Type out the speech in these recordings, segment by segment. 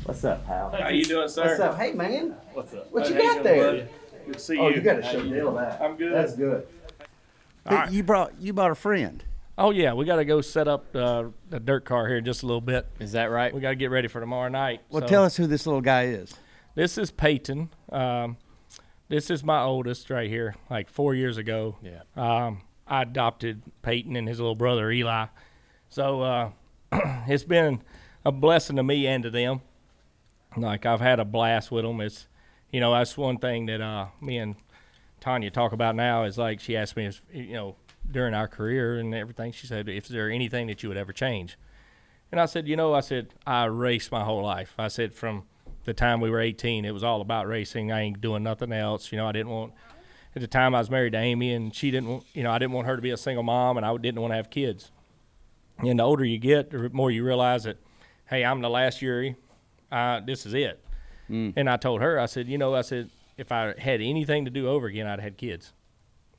What's up, pal? How you doing, sir? What's up? Hey, man. What's up? What you How got doing, there? buddy? Good to see you. Oh, you got to show Dale that. I'm good. That's good. All Hey, right. you brought a friend. Oh, yeah. We got to go set up the dirt car here in just a little bit. Is that right? We got to get ready for tomorrow night. Well, So, tell us who this little guy is. This is Peyton. This is my oldest right here, like 4 years ago. Yeah. I adopted Peyton and his little brother, Eli. So it's been a blessing to me and to them. Like, I've had a blast with them. It's, that's one thing that me and Tanya talk about now is, like, she asked me, during our career and everything, she said, is there anything that you would ever change? And I said, I raced my whole life. I said, from the time we were 18, it was all about racing. I ain't doing nothing else. I didn't want, at the time I was married to Amy, and she didn't want, I didn't want her to be a single mom, and I didn't want to have kids. And the older you get, the more you realize that, hey, I'm the last Eury. This is it. And I told her, I said, if I had anything to do over again, I'd had kids.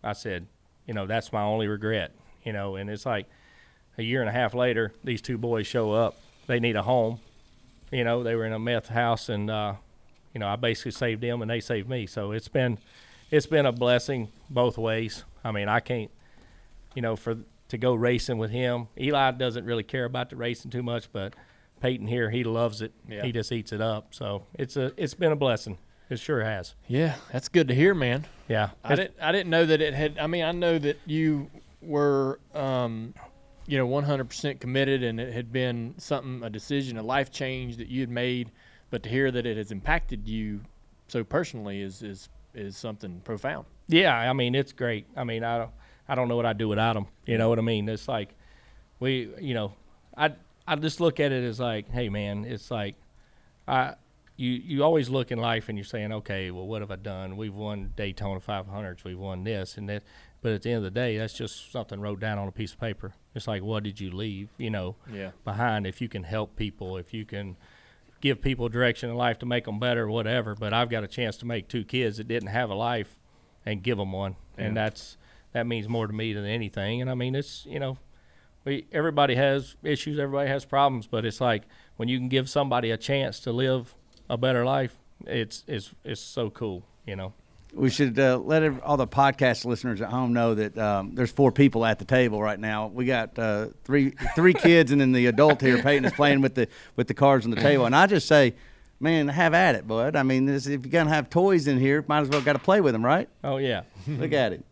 I said, that's my only regret, and it's like a year and a half later, these two boys show up. They need a home. They were in a meth house, and, I basically saved them, and they saved me. So it's been a blessing both ways. I mean, I can't, to go racing with him. Eli doesn't really care about the racing too much, but Peyton here, he loves it. Yeah. He just eats it up. So it's been a blessing. It sure has. Yeah, that's good to hear, man. Yeah. I didn't know that it had. I mean, I know that you were 100% committed, and it had been a decision, a life change that you had made. But to hear that it has impacted you so personally is something profound. Yeah, I mean, it's great. I mean, I don't know what I'd do without them. You know what I mean? It's like I just look at it as like, hey, man, it's like you always look in life and you're saying, okay, well, what have I done? We've won Daytona 500s. We've won this and that. But at the end of the day, that's just something wrote down on a piece of paper. It's like, what did you leave, behind? If you can help people, if you can give people direction in life to make them better, whatever. But I've got a chance to make two kids that didn't have a life and give them one. Yeah. And that means more to me than anything. And, I mean, it's, everybody has issues, everybody has problems, but it's like when you can give somebody a chance to live a better life, it's so cool, We should let all the podcast listeners at home know that there's 4 people at the table right now. We got three kids, and then the adult here, Peyton, is playing with the cards on the table. And I just say, man, have at it, bud. I mean, if you're gonna have toys in here, might as well got to play with them, right? Oh yeah, look at it.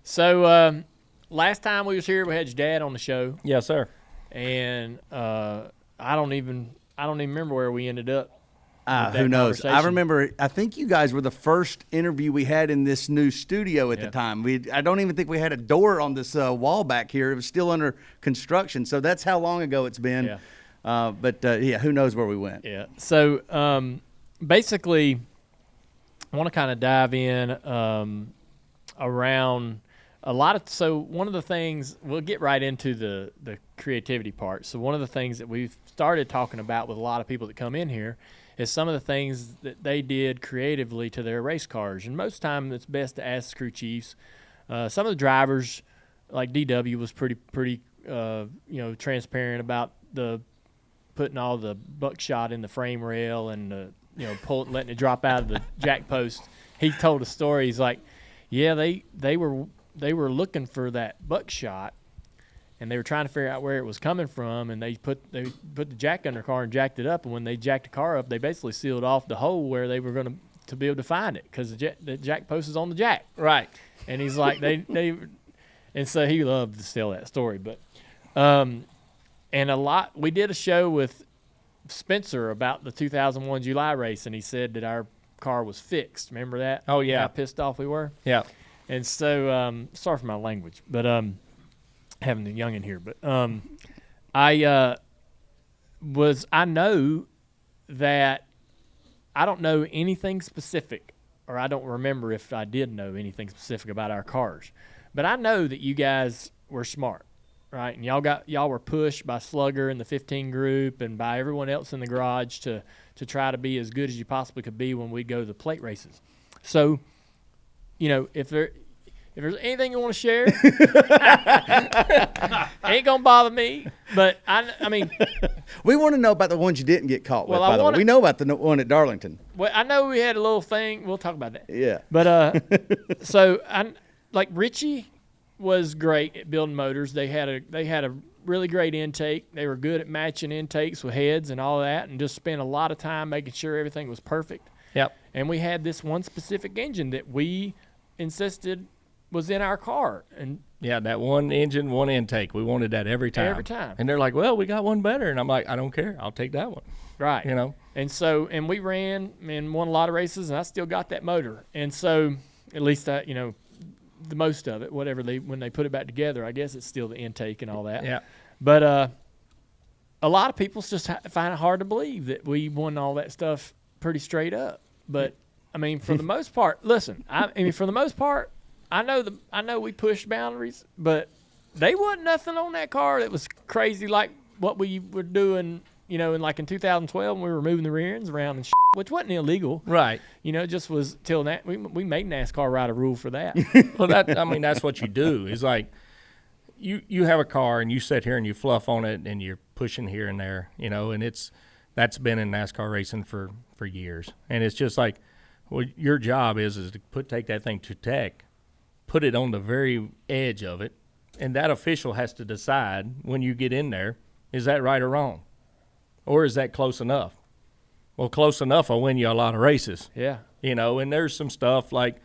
So last time we was here, we had your dad on the show. Yes, sir. And I don't even remember where we ended up. Who knows? I remember, I think you guys were the first interview we had in this new studio at the time. I don't even think we had a door on this wall back here. It was still under construction. So that's how long ago it's been. Yeah. But who knows where we went. Yeah. So basically, I want to kind of dive in around a lot of – so one of the things – we'll get right into the creativity part. So one of the things that we've started talking about with a lot of people that come in here is some of the things that they did creatively to their race cars. And most time it's best to ask crew chiefs. Some of the drivers, like DW, was pretty transparent about the putting all the buckshot in the frame rail and letting it drop out of the jack post. He told a story. He's like, yeah, they were looking for that buckshot, and they were trying to figure out where it was coming from, and they put the jack in their car and jacked it up, and when they jacked the car up, they basically sealed off the hole where they were going to be able to find it because the jack post is on the jack. Right. And he's like, and so he loved to tell that story. But we did a show with Spencer about the 2001 July race, and he said that our car was fixed. Remember that? Oh, yeah. How pissed off we were? Yeah. And so, sorry for my language, but having the young in here, but I know that I don't know anything specific, or I don't remember if I did know anything specific about our cars, but I know that you guys were smart, right? And y'all were pushed by Slugger and the 15 group and by everyone else in the garage to try to be as good as you possibly could be when we go to the plate races. So, if If there's anything you want to share, ain't gonna bother me. But I mean, we want to know about the ones you didn't get caught with. Well, By the way, we know about the one at Darlington. well, I know we had a little thing. We'll talk about that. Yeah. But so like Richie was great at building motors. They had a really great intake. They were good at matching intakes with heads and all that, and just spent a lot of time making sure everything was perfect. Yep. And we had this one specific engine that we insisted was in our car, and Yeah, that one engine, one intake. We wanted that every time. Every time. And they're like, well, we got one better. And I'm like, I don't care. I'll take that one. right, You know? And so, and we ran and won a lot of races, and I still got that motor. And so, at least I, the most of it, whatever when they put it back together, I guess it's still the intake and all that. Yeah. But a lot of people just find it hard to believe that we won all that stuff pretty straight up. But I mean, for the most part, listen, I mean, for the most part, I know we pushed boundaries, but they wasn't nothing on that car that was crazy like what we were doing, in 2012 when we were moving the rear ends around and shit, which wasn't illegal. Right. It just was till that we made NASCAR write a rule for that. Well, that's what you do. It's like you have a car and you sit here and you fluff on it and you're pushing here and there, and that's been in NASCAR racing for years. And it's just like, well, your job is to take that thing to tech, put it on the very edge of it, and that official has to decide when you get in there, is that right or wrong? Or is that close enough? Well, close enough will win you a lot of races. Yeah. And there's some stuff like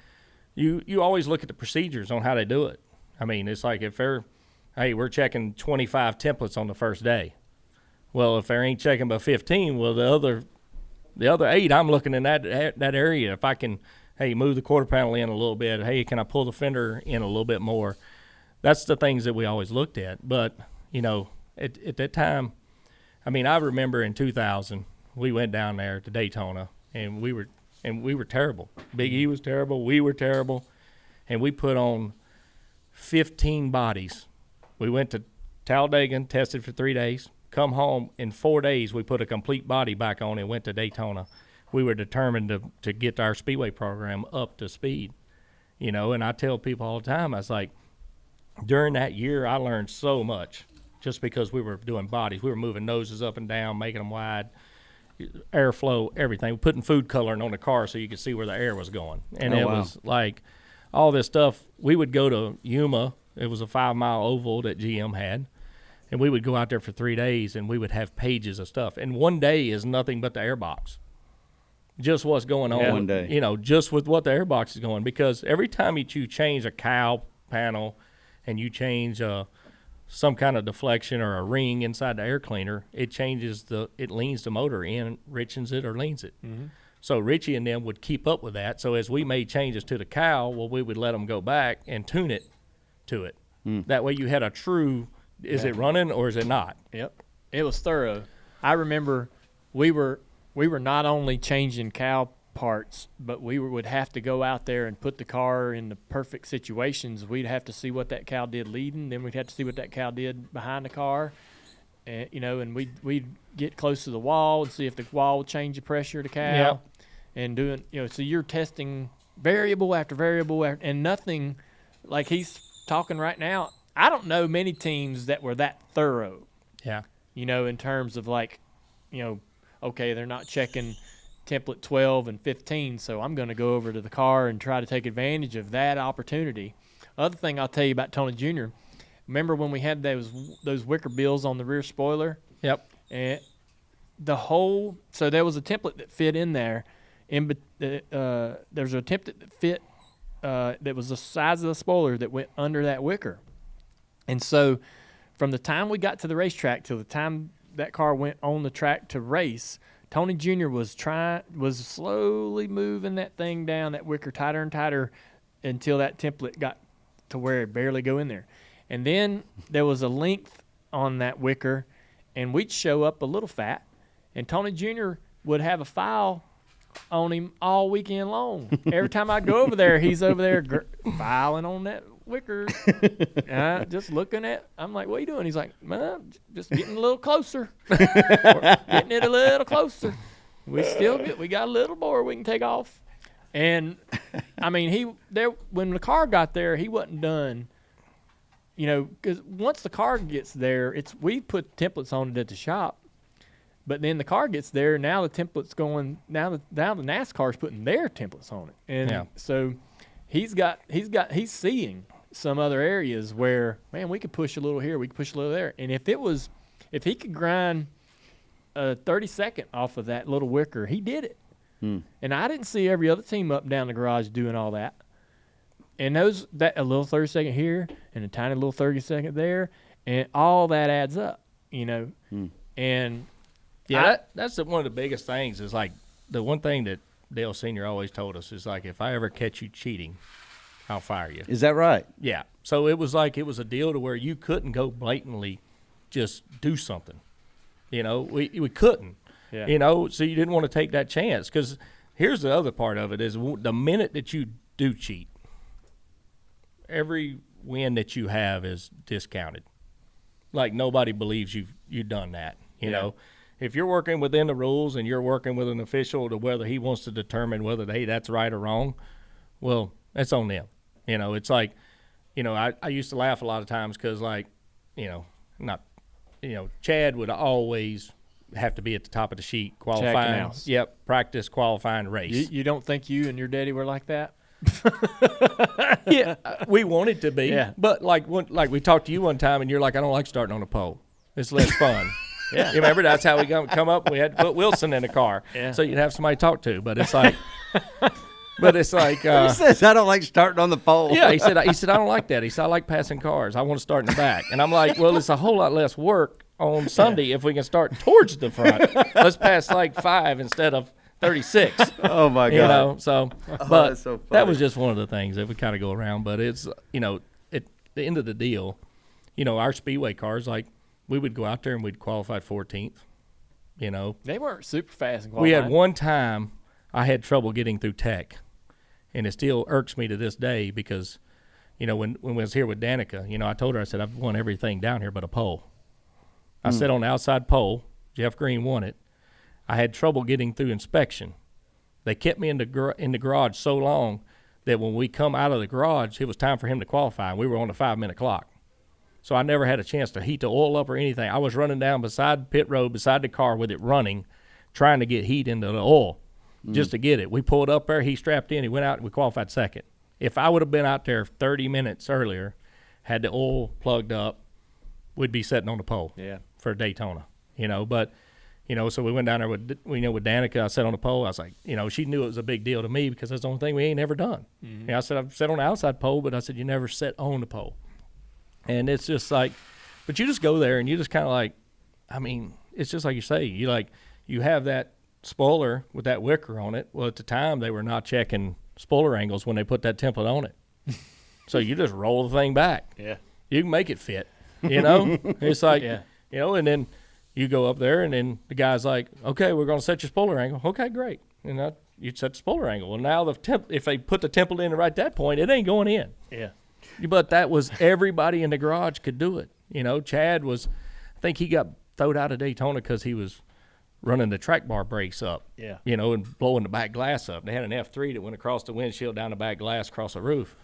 you always look at the procedures on how they do it. I mean, it's like if we're checking 25 templates on the first day. Well, if they ain't checking but 15, well, the other 8, I'm looking in that area. If I can, move the quarter panel in a little bit. Hey, can I pull the fender in a little bit more? That's the things that we always looked at. But, at that time, I mean, I remember in 2000, we went down there to Daytona, and we were terrible. Big E was terrible. We were terrible. And we put on 15 bodies. We went to Talladega, tested for 3 days. Come home, in 4 days, we put a complete body back on and went to Daytona. We were determined to get our speedway program up to speed, and I tell people all the time, I was like, during that year, I learned so much just because we were doing bodies. We were moving noses up and down, making them wide, airflow, everything, putting food coloring on the car so you could see where the air was going. And was like all this stuff. We would go to Yuma. It was a 5-mile oval that GM had. And we would go out there for 3 days, and we would have pages of stuff. And one day is nothing but the airbox. Just what's going on. One day. Just with what the airbox is going. Because every time you change a cowl panel and you change some kind of deflection or a ring inside the air cleaner, it leans the motor in, richens it or leans it. Mm-hmm. So Richie and them would keep up with that. So as we made changes to the cowl, well, we would let them go back and tune it to it. Mm. That way you had a true... Is it running or is it not? Yep. It was thorough. I remember we were not only changing cow parts, but we would have to go out there and put the car in the perfect situations. We'd have to see what that cow did leading, then we'd have to see what that cow did behind the car. And and we'd get close to the wall and see if the wall would change the pressure of the cow. Yeah. And doing, so you're testing variable after variable and nothing like he's talking right now. I don't know many teams that were that thorough. Yeah. In terms of okay, they're not checking template 12 and 15, so I'm going to go over to the car and try to take advantage of that opportunity. Other thing I'll tell you about Tony Jr., remember when we had those wicker bills on the rear spoiler? Yep. And so there was a template that fit in there. There's a template that fit that was the size of the spoiler that went under that wicker. And so from the time we got to the racetrack till the time that car went on the track to race, Tony Jr. was slowly moving that thing down, that wicker tighter and tighter until that template got to where it barely go in there. And then there was a length on that wicker, and we'd show up a little fat, and Tony Jr. would have a file on him all weekend long. Every time I go over there, he's over there filing on that wicker. Just looking at, I'm like, what are you doing? He's like, man, just getting a little closer. Getting it a little closer. We got a little more we can take off. And I mean, when the car got there, he wasn't done. You know, because once the car gets there, we put templates on it at the shop, but then the car gets there. Now the template's going. Now the NASCAR's putting their templates on it, and so he's seeing some other areas where, man, we could push a little here, we could push a little there, and if he could grind a 30-second off of that little wicker, he did it. And I didn't see every other team up and down the garage doing all that. And a little 30-second here and a tiny little 30-second there, and all that adds up, you know. And that's one of the biggest things is like the one thing that Dale Sr. always told us is like, if I ever catch you cheating, I'll fire you. Is that right? Yeah. So it was a deal to where you couldn't go blatantly just do something. You know, we couldn't. Yeah. You know, so you didn't want to take that chance, because here's the other part of it is the minute that you do cheat, every win that you have is discounted. Like nobody believes you've done that. You know, if you're working within the rules and you're working with an official to whether he wants to determine whether hey, that's right or wrong, well, that's on them. You know, it's like, you know, I used to laugh a lot of times because, like, Chad would always have to be at the top of the sheet qualifying. Yep, practice, qualifying, race. You don't think you and your daddy were like that? Yeah, we wanted to be, but like we talked to you one time, and you're like, I don't like starting on the pole. It's less fun. You remember that's how we come up. We had to put Wilson in the car, so you'd have somebody to talk to. But it's like, he says I don't like starting on the pole. Yeah, he said I don't like that. He said I like passing cars. I want to start in the back, and I'm like, well, it's a whole lot less work on Sunday if we can start towards the front. Let's pass like 5 instead of 36. Oh my God! You know, so but so that was just one of the things that we kind of go around. But it's, you know, at the end of the deal, you know, our speedway cars, like we would go out there and we'd qualify 14th. You know, they weren't super fast in qualifying. We had one time I had trouble getting through tech, and it still irks me to this day because, you know, when we was here with Danica, you know, I told her, I said, I've won everything down here but a pole. I sat on the outside pole. Jeff Green won it. I had trouble getting through inspection. They kept me in the garage so long that when we come out of the garage, it was time for him to qualify, and we were on the 5-minute clock. So I never had a chance to heat the oil up or anything. I was running down beside pit road, beside the car with it running, trying to get heat into the oil just to get it. We pulled up there. He strapped in. He went out, and we qualified second. If I would have been out there 30 minutes earlier, had the oil plugged up, we'd be sitting on the pole for Daytona, you know. But, you know, so we went down there with Danica. I sat on the pole. I was like, you know, she knew it was a big deal to me because that's the only thing we ain't ever done. You know, I said, I've sat on the outside pole, but I said, you never sat on the pole. And it's just like, but you just go there and you just kind of like, I mean, it's just like you say, you have that spoiler with that wicker on it. Well, at the time, they were not checking spoiler angles when they put that template on it. So you just roll the thing back. Yeah. You can make it fit, you know? It's like, you know, and then you go up there and then the guy's like, okay, we're going to set your spoiler angle. Okay, great. You know, you set the spoiler angle. Well, now if they put the template in right at that point, it ain't going in. Yeah. But that was everybody in the garage could do it. You know, Chad was, I think he got thrown out of Daytona because he was running the track bar brakes up, you know, and blowing the back glass up. They had an F3 that went across the windshield, down the back glass, across the roof.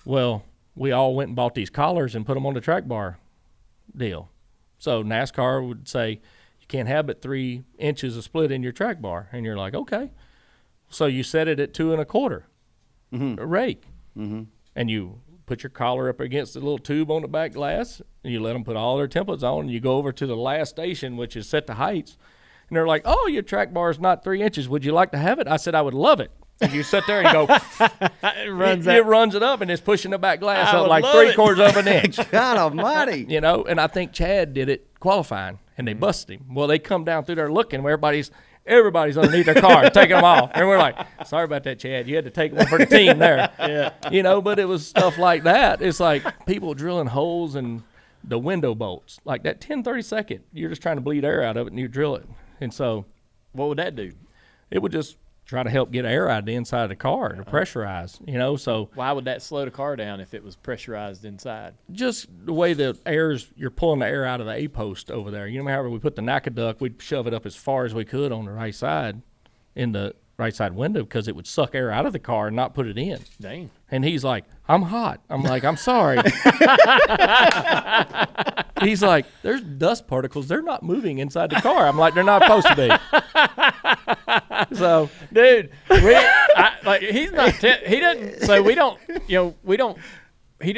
Well, we all went and bought these collars and put them on the track bar deal. So NASCAR would say, you can't have but 3 inches of split in your track bar. And you're like, okay. So you set it at 2 1/4 a rake. And you put your collar up against the little tube on the back glass, and you let them put all their templates on, and you go over to the last station, which is set to heights. And they're like, oh, your track bar is not 3 inches. Would you like to have it? I said, I would love it. And you sit there and go, it runs it up, and it's pushing the back glass up like 3/4 of an inch. God almighty. You know, and I think Chad did it qualifying, and they busted him. Well, they come down through there looking where everybody's underneath their car, taking them off. And we're like, sorry about that, Chad. You had to take one for the team there. You know, but it was stuff like that. It's like people drilling holes in the window bolts. Like that 10-30 second, you're just trying to bleed air out of it, and you drill it. And so what would that do? It would just try to help get air out of the inside of the car to pressurize, you know. So why would that slow the car down if it was pressurized inside? Just the way the you're pulling the air out of the A-post over there. You know, however we put the NACA duct, we'd shove it up as far as we could on the right side in the right side window because it would suck air out of the car and not put it in. Dang. And he's like, I'm hot. I'm like, I'm sorry. He's like, there's dust particles. They're not moving inside the car. I'm like, they're not supposed to be. So, Dude, he's not. He doesn't. So we don't. We don't. He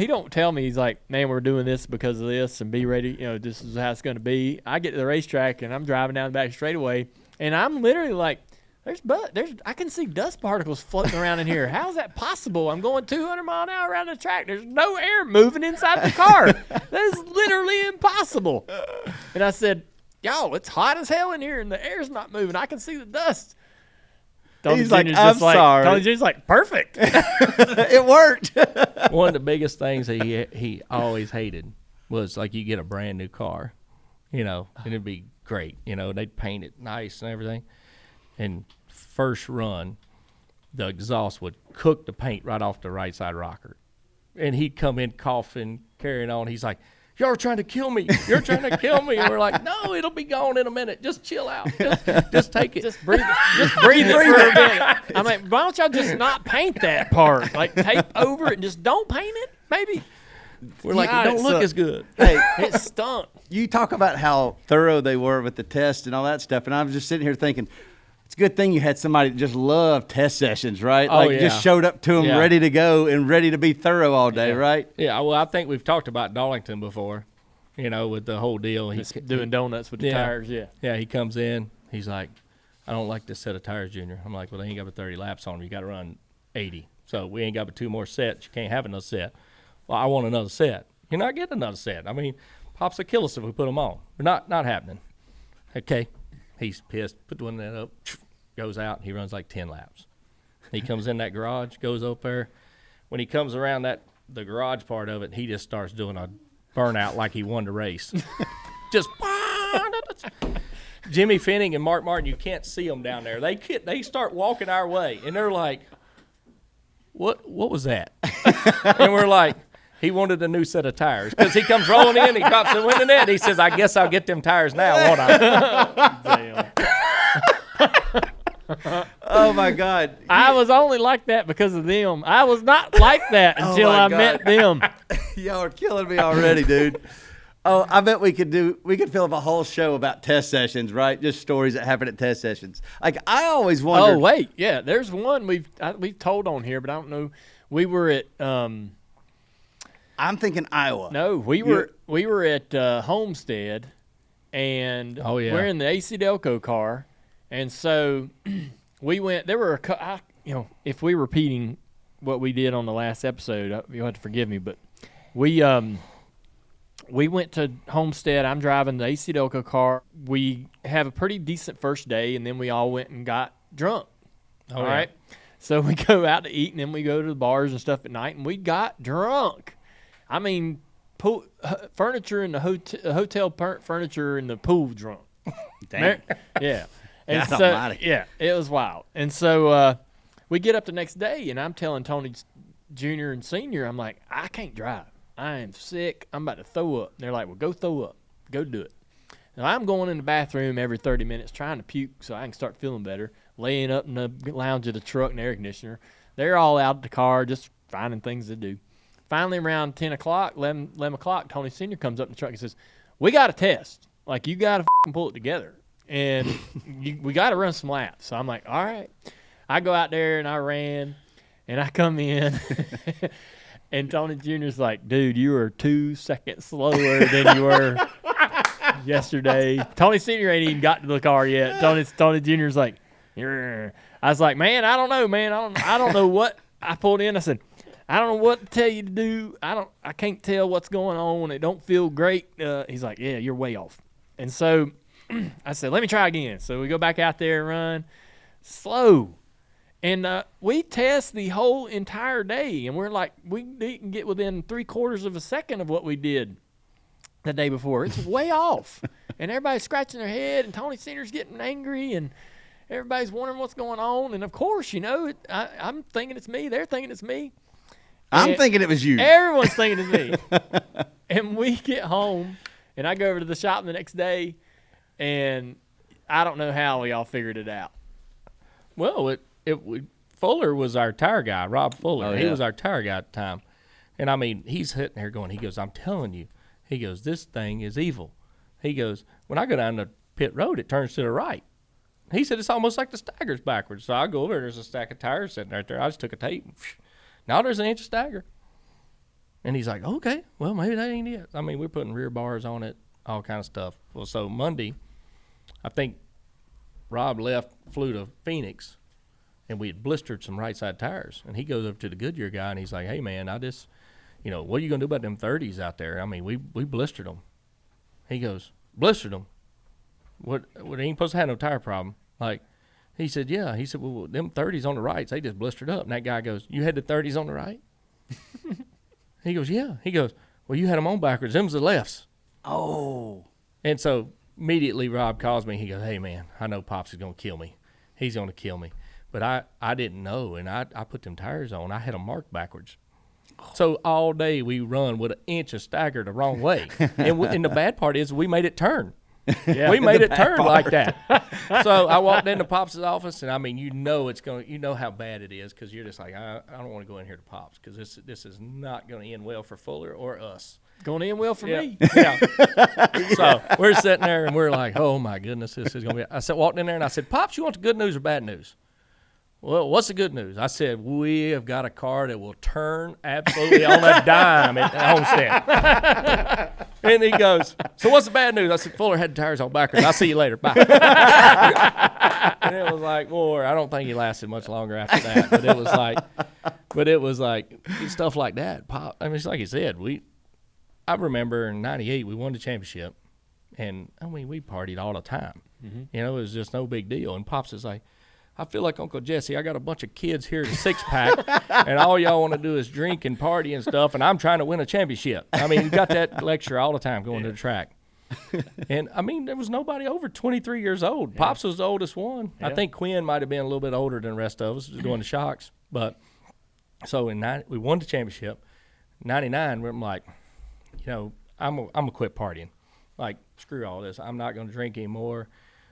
don't tell me. He's like, man, we're doing this because of this, and be ready. This is how it's going to be. I get to the racetrack and I'm driving down the back straightaway, and I'm literally like, I can see dust particles floating around in here. How's that possible? I'm going 200 mile an hour around the track. There's no air moving inside the car. That is literally impossible. And I said, yo, it's hot as hell in here, and the air's not moving. I can see the dust. He's like, I'm sorry. Tony Jr.'s like, perfect. It worked. one of the biggest things that he always hated was, like, you get a brand new car, and it'd be great. They'd paint it nice and everything. And first run, the exhaust would cook the paint right off the right side rocker. And he'd come in coughing, carrying on. He's like, y'all are trying to kill me. You're trying to kill me. And we're like, no, it'll be gone in a minute. Just chill out. Just take it. Just breathe it for a minute. I'm like, why don't y'all just not paint that part? Like, tape over it and just don't paint it, maybe. We're like, it don't look as good. Hey, It stunk. you talk about how thorough they were with the test and all that stuff, and I was just sitting here thinking, it's a good thing you had somebody that just loved test sessions, right? Oh, Just yeah. showed up to them Yeah. ready to go and ready to be thorough all day, right? Yeah, well, I think we've talked about Darlington before, with the whole deal. Just doing donuts with the tires, yeah. Yeah, he comes in. He's like, I don't like this set of tires, Junior. I'm like, well, they ain't got but 30 laps on them. You got to run 80. So we ain't got but 2 more sets. You can't have another set. Well, I want another set. You're not getting another set. I mean, Pops will kill us if we put them on. They're not happening. Okay. He's pissed. Put the one that up. Goes out. He runs like 10 laps. He comes in that garage, goes up there. When he comes around the garage part of it, he just starts doing a burnout like he won the race. Just Jimmy Finning and Mark Martin, you can't see them down there. They start walking our way, and they're like, what was that? And we're like, he wanted a new set of tires because he comes rolling in, he drops the window net, he says, I guess I'll get them tires now, won't I? Damn. Oh, my God. I was only like that because of them. I was not like that until my I God. met them. Y'all are killing me already, dude. Oh, I bet we could fill up a whole show about test sessions, right? Just stories that happen at test sessions. Like, I always wondered. Oh, wait. Yeah, there's one we've told on here, but I don't know. We were at I'm thinking Iowa. no, we were at Homestead, and Oh, yeah. we're in the AC Delco car, and so we went. There were if we're repeating what we did on the last episode, you'll have to forgive me, but we went to Homestead. I'm driving the AC Delco car. We have a pretty decent first day, and then we all went and got drunk. All right. So we go out to eat, and then we go to the bars and stuff at night, and we got drunk. I mean, furniture in the hotel furniture in the pool drunk. Dang. Yeah. And God so, almighty. yeah, it was wild. And so we get up the next day, and I'm telling Tony Jr. and Sr., I'm like, I can't drive. I am sick. I'm about to throw up. And they're like, well, go throw up. Go do it. Now, I'm going in the bathroom every 30 minutes trying to puke so I can start feeling better, laying up in the lounge of the truck and air conditioner. They're all out of the car just finding things to do. Finally, around 10 o'clock, 11 o'clock, Tony Sr. comes up in the truck and says, we got a test. Like, you got to pull it together. And we got to run some laps. So I'm like, all right. I go out there, and I ran, and I come in. And Tony Jr.'s like, dude, you are 2 seconds slower than you were yesterday. Tony Sr. ain't even got to the car yet. Tony Jr.'s like, "Grr." I was like, man, I don't know, man. I don't know what. I pulled in. I said, I don't know what to tell you to do. I can't tell what's going on. It don't feel great. He's like, yeah, you're way off. And so I said, let me try again. So we go back out there and run slow. And we test the whole entire day, and we're like, we didn't get within 3/4 of a second of what we did the day before. It's way off. And everybody's scratching their head, and Tony Sr.'s getting angry, and everybody's wondering what's going on. And, of course, I'm thinking it's me. They're thinking it's me. I'm thinking it was you. Everyone's thinking it's me. And we get home, and I go over to the shop the next day, and I don't know how we all figured it out. Well, Fuller was our tire guy, Rob Fuller. Oh, He yeah. was our tire guy at the time. And, I mean, he's sitting there going, he goes, I'm telling you. He goes, this thing is evil. He goes, when I go down the pit road, it turns to the right. He said, it's almost like the stagger's backwards. So I go over, there's a stack of tires sitting right there. I just took a tape. And, now there's an inch of stagger. And he's like, okay, well, maybe that ain't it. I mean, we're putting rear bars on it, all kind of stuff. Well, so Monday, I think Rob flew to Phoenix, and we had blistered some right side tires. And he goes up to the Goodyear guy, and he's like, hey, man, I just, what are you going to do about them 30s out there? I mean, we blistered them. He goes, blistered them? What ain't supposed to have no tire problem. Like, he said, yeah. He said, well, them 30s on the rights, they just blistered up. And that guy goes, you had the 30s on the right? He goes, yeah. He goes, well, you had them on backwards. Them's the lefts. Oh. And so immediately Rob calls me. He goes, hey, man, I know Pops is going to kill me. He's going to kill me. But I didn't know, and I put them tires on. I had them marked backwards. So all day we run with an inch of stagger the wrong way. And the bad part is we made it turn. Yeah, we made it turn like that. So I walked into Pops' office, and I mean, it's going how bad it is, because you're just like, I don't want to go in here to Pops, because this is not going to end well for Fuller or us. Going to end well for me. Yeah. So we're sitting there, and we're like, oh my goodness, this is going to be. I walked in there, and I said, Pops, you want the good news or bad news? Well, what's the good news? I said, we have got a car that will turn absolutely on a dime at Homestead. And he goes, so what's the bad news? I said, Fuller had the tires on backwards. I'll see you later. Bye. And it was like, boy, I don't think he lasted much longer after that. But it was like stuff like that. Pop. I mean, it's like you said, I remember in '98 we won the championship, and I mean, we partied all the time. Mm-hmm. It was just no big deal. And Pops is like, I feel like Uncle Jesse. I got a bunch of kids here at a six-pack, and all y'all want to do is drink and party and stuff, and I'm trying to win a championship. I mean, you got that lecture all the time going to the track. And, I mean, there was nobody over 23 years old. Yeah. Pops was the oldest one. Yeah. I think Quinn might have been a little bit older than the rest of us doing the shocks. But so we won the championship. 99, I'm like, I'm going to quit partying. Like, screw all this. I'm not going to drink anymore.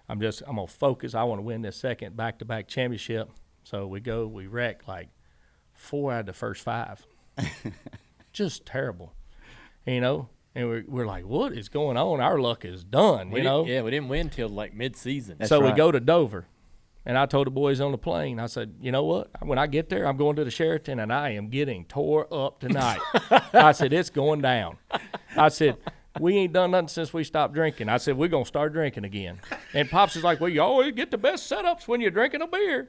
I'm going to focus. I want to win this second back-to-back championship. So we wreck like 4 out of the first 5. Just terrible, And we're like, what is going on? Our luck is done, Yeah, we didn't win till like mid-season. So right. We go to Dover, and I told the boys on the plane, I said, you know what? When I get there, I'm going to the Sheraton, and I am getting tore up tonight. I said, it's going down. I said, we ain't done nothing since we stopped drinking. I said, we're going to start drinking again. And Pops is like, well, you always get the best setups when you're drinking a beer.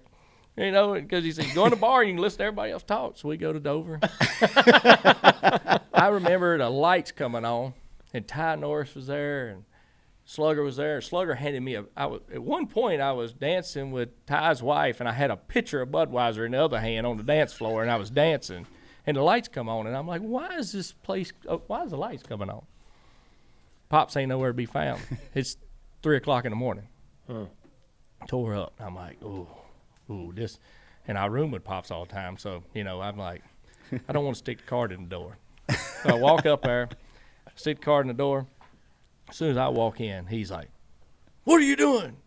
Because he said, you go in the bar and you can listen to everybody else talk. So we go to Dover. I remember the lights coming on, and Ty Norris was there, and Slugger was there. Slugger handed me at one point I was dancing with Ty's wife, and I had a pitcher of Budweiser in the other hand on the dance floor, and I was dancing. And the lights come on, and I'm like, why is the lights coming on? Pops ain't nowhere to be found. It's 3 o'clock in the morning. Tore up. I'm like, ooh, this. And I room with Pops all the time. So, I'm like, I don't want to stick the card in the door. So I walk up there, stick the card in the door. As soon as I walk in, he's like, what are you doing?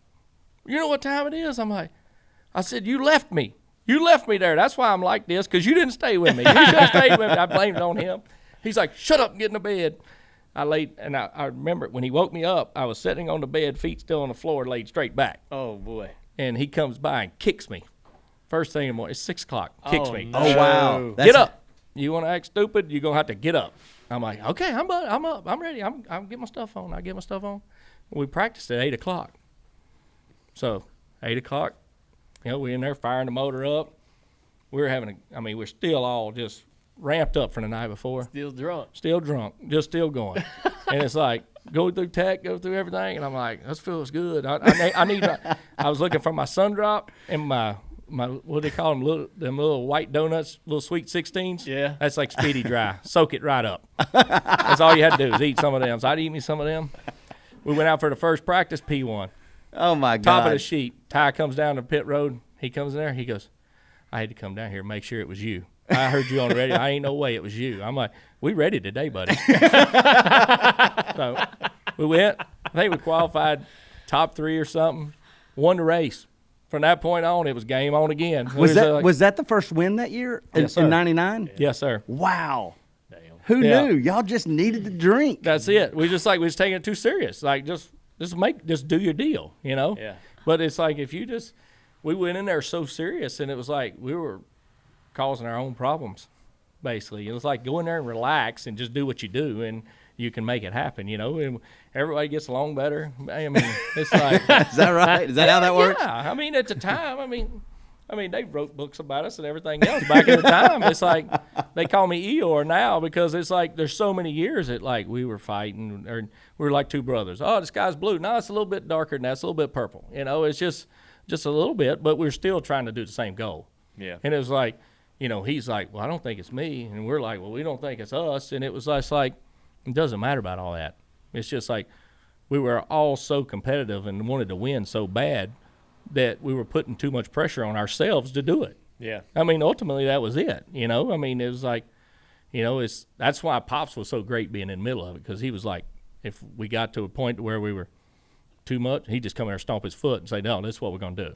You know what time it is? I'm like, I said, you left me. You left me there. That's why I'm like this, because you didn't stay with me. You should have stayed with me. I blamed it on him. He's like, shut up and get in the bed. I laid, and I remember when he woke me up, I was sitting on the bed, feet still on the floor, laid straight back. Oh, boy. And he comes by and kicks me. First thing in the morning, it's 6 o'clock, kicks me. No. Oh, wow. Get up. You want to act stupid, you're going to have to get up. I'm like, okay, I'm up. I'm ready. I'll get my stuff on. I get my stuff on. We practiced at 8 o'clock. So, 8 o'clock, we're in there firing the motor up. We're still all just ramped up from the night before. Still drunk, just still going. And it's like, go through tech, go through everything, and I'm like, this feels good. I was looking for my sun drop and my what do they call them, them little white donuts, little sweet 16s. Yeah. That's like Speedy Dry. Soak it right up. That's all you had to do is eat some of them. So I'd eat me some of them. We went out for the first practice, P1. Oh, my God. Top of the sheet. Ty comes down the pit road. He comes in there. He goes, I had to come down here and make sure it was you. I heard you on the radio. I ain't no way it was you. I'm like, we ready today, buddy. So we went. I think we qualified top 3 or something. Won the race. from that point on, it was game on again. Was that the first win that year Yes, sir. in '99? Yes, sir. Wow. Damn. Who Yeah. knew? Y'all just needed to drink. That's it. We was taking it too serious. Like just do your deal, you know? Yeah. But it's like we went in there so serious, and it was like we were causing our own problems, basically. It was like go in there and relax and just do what you do, and you can make it happen, you know? And everybody gets along better. I mean, it's like Is that right? Is that how that works? Yeah. I mean, at the time, I mean, they wrote books about us and everything else back at the time. It's like they call me Eeyore now because it's like there's so many years that like we were fighting or we were like two brothers. Oh, the sky's blue. No, it's a little bit darker than that. It's a little bit purple. You know, it's just a little bit, but we're still trying to do the same goal. Yeah. And it was like, you know, he's like, well, I don't think it's me. And we're like, well, we don't think it's us. And it was just like, it doesn't matter about all that. It's just like we were all so competitive and wanted to win so bad that we were putting too much pressure on ourselves to do it. Yeah. I mean, ultimately that was it, you know? I mean, it was like, you know, that's why Pops was so great being in the middle of it, because he was like, if we got to a point where we were too much, he'd just come in there, stomp his foot and say, no, this is what we're going to do.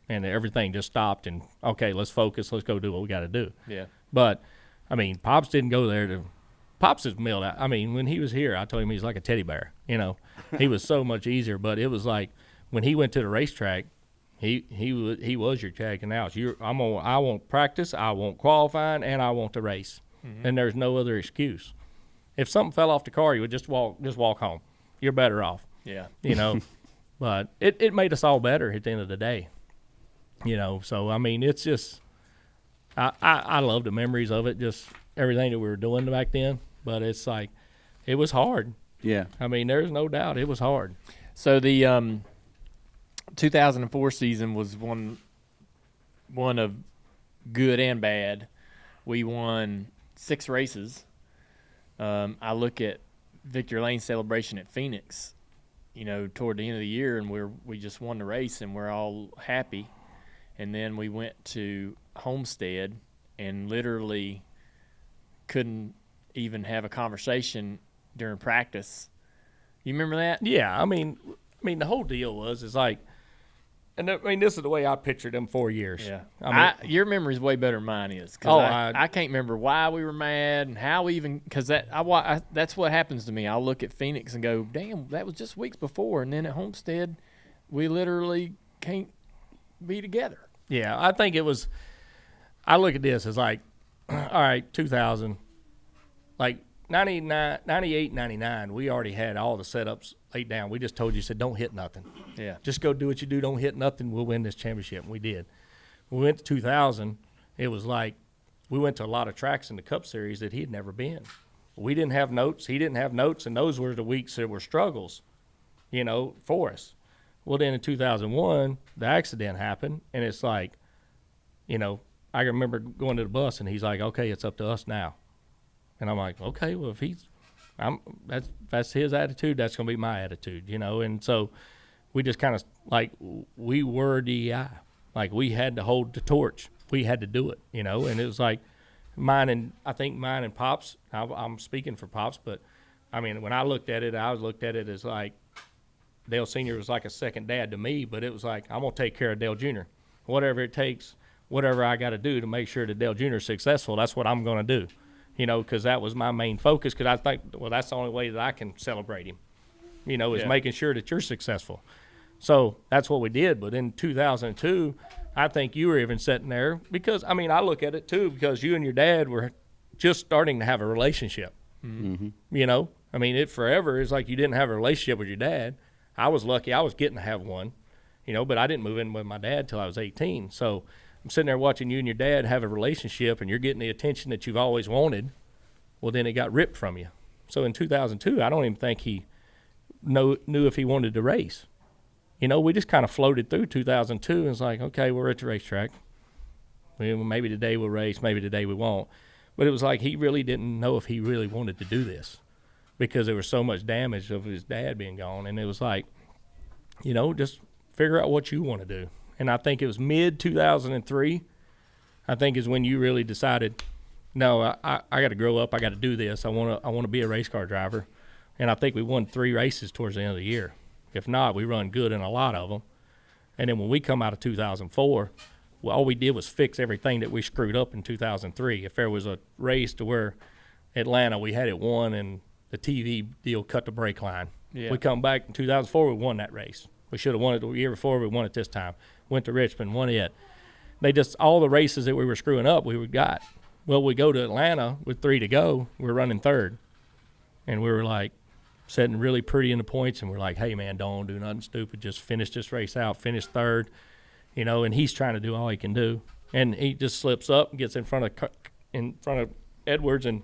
And everything just stopped and, okay, let's focus, let's go do what we got to do. Yeah. But, I mean, Pops didn't go there Pops is milled out. I mean, when he was here, I told him he's like a teddy bear, you know? He was so much easier, but it was like when he went to the racetrack, he was your Chad Canals. I want practice, I want qualifying, and I want to race. Mm-hmm. And there's no other excuse. If something fell off the car, you would just walk home. You're better off. Yeah. You know, but it made us all better at the end of the day. You know, so I mean, it's just I love the memories of it, just everything that we were doing back then. But it's like it was hard. Yeah. I mean, there's no doubt it was hard. So the 2004 season was one of good and bad. We won 6 races. I look at Victor Lane's celebration at Phoenix, you know, toward the end of the year, and we just won the race, and we're all happy. And then we went to Homestead and literally couldn't even have a conversation during practice. You remember that? Yeah, I mean, the whole deal is like, and I mean, this is the way I pictured them 4 years. Yeah. I mean, your memory is way better than mine is. Cause Oh, I can't remember why we were mad and how we even, because that's what happens to me. I'll look at Phoenix and go, damn, that was just weeks before. And then at Homestead, we literally can't be together. yeah, I think it was. I look at this as like, all right, 2000, like 99, 98, 99. We already had all the setups laid down. We just told you, said, don't hit nothing. Yeah. Just go do what you do. Don't hit nothing. We'll win this championship. And we did. When we went to 2000, it was like we went to a lot of tracks in the Cup Series that he had never been. We didn't have notes. He didn't have notes, and those were the weeks that were struggles, you know, for us. Well, then in 2001, the accident happened, and it's like, you know, I remember going to the bus, and he's like, okay, it's up to us now. And I'm like, okay, well, if that's his attitude, that's going to be my attitude, you know. And so we just kind of, like, we were DEI. Like, we had to hold the torch. We had to do it, you know. And it was like mine and Pops, I'm speaking for Pops, but, I mean, when I looked at it as like Dale Sr. was like a second dad to me, but it was like, I'm going to take care of Dale Jr. Whatever it takes, whatever I got to do to make sure that Dale Jr. is successful, that's what I'm going to do. You know, because that was my main focus, because I think, well, that's the only way that I can celebrate him, you know, is making sure that you're successful. So that's what we did. But in 2002, I think you were even sitting there because, I mean, I look at it too, because you and your dad were just starting to have a relationship. Mm-hmm. You know, I mean, it forever is like you didn't have a relationship with your dad. I was lucky. I was getting to have one, you know, but I didn't move in with my dad till I was 18. So I'm sitting there watching you and your dad have a relationship, and you're getting the attention that you've always wanted. Well, then it got ripped from you. So in 2002, I don't even think he knew if he wanted to race. You know, we just kind of floated through 2002, and it's like, okay, we're at the racetrack. Well, maybe today we'll race, maybe today we won't. But it was like he really didn't know if he really wanted to do this, because there was so much damage of his dad being gone. And it was like, you know, just figure out what you want to do. And I think it was mid-2003, I think, is when you really decided, no, I got to grow up. I got to do this. I want to be a race car driver. And I think we won 3 races towards the end of the year. If not, we run good in a lot of them. And then when we come out of 2004, well, all we did was fix everything that we screwed up in 2003. If there was a race to where Atlanta, we had it won and the TV deal cut the brake line. Yeah. We come back in 2004, we won that race. We should have won it the year before, we won it this time. Went to Richmond, won it. They just, all the races that we were screwing up, we got. Well, we go to Atlanta with 3 to go, we're running third. And we were like, sitting really pretty in the points, and we're like, hey, man, don't do nothing stupid. Just finish this race out, finish third. You know, and he's trying to do all he can do. And he just slips up and gets in front of Edwards, and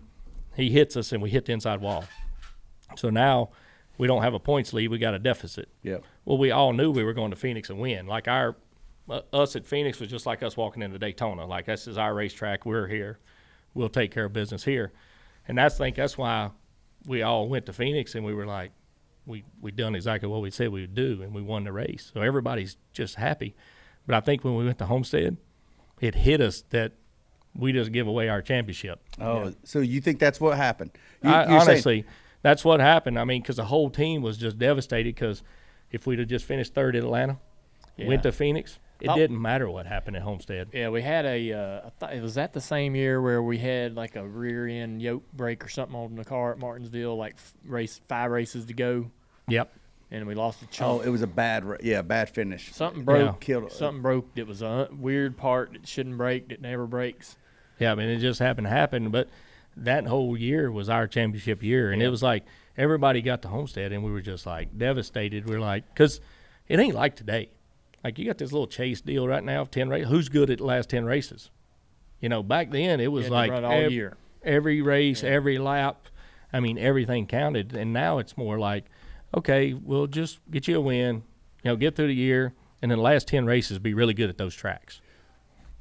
he hits us, and we hit the inside wall. So now we don't have a points lead. We got a deficit. Yep. Well, we all knew we were going to Phoenix and win. Like us at Phoenix was just like us walking into Daytona. Like, this is our racetrack. We're here. We'll take care of business here. And I think that's why we all went to Phoenix, and we were like, we done exactly what we said we would do, and we won the race. So everybody's just happy. But I think when we went to Homestead, it hit us that we just give away our championship. Oh, so you think that's what happened? Honestly, that's what happened. I mean, because the whole team was just devastated, because if we'd have just finished third in Atlanta, went to Phoenix, it didn't matter what happened at Homestead. Yeah, we had it was that the same year where we had like a rear end yoke brake or something on the car at Martinsville, like 5 races to go. Yep. And we lost a chunk. Oh, it was a bad finish. Something broke. Killed. Something broke. It was a weird part that shouldn't break, that never breaks. Yeah, I mean, it just happened to happen. But that whole year was our championship year. And it was like everybody got to Homestead, and we were just like devastated. We're like, because it ain't like today. Like, you got this little chase deal right now of 10 races. Who's good at the last 10 races? You know, back then it was like run all year. Every race, every lap. I mean, everything counted. And now it's more like, okay, we'll just get you a win, you know, get through the year, and then the last 10 races be really good at those tracks.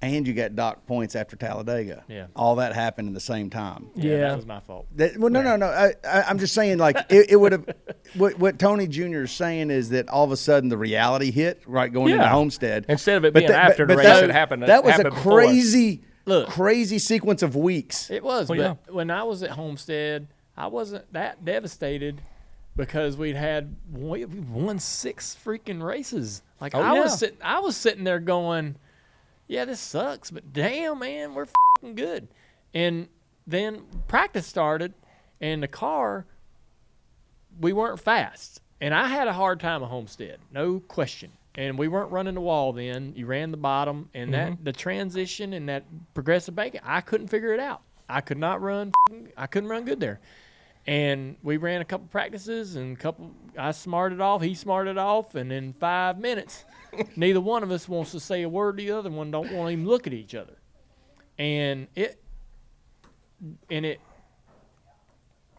And you got docked points after Talladega. Yeah. All that happened in the same time. Yeah, that was my fault. No. I'm just saying, like, it would have. What Tony Jr. is saying is that all of a sudden the reality hit, right, going into Homestead. Instead of it being after the race, it happened. That was a before. crazy sequence of weeks. It was, but when I was at Homestead, I wasn't that devastated because we won 6 freaking races. Like, I was sitting there going, yeah, this sucks, but damn, man, we're fucking good. And then practice started, and the car, we weren't fast. And I had a hard time at Homestead, no question. And we weren't running the wall then. You ran the bottom, and the transition and that progressive braking, I couldn't figure it out. I could not run. I couldn't run good there. And we ran a couple practices, and I smarted off, he smarted off, and in 5 minutes, neither one of us wants to say a word to the other one, don't want to even look at each other. And it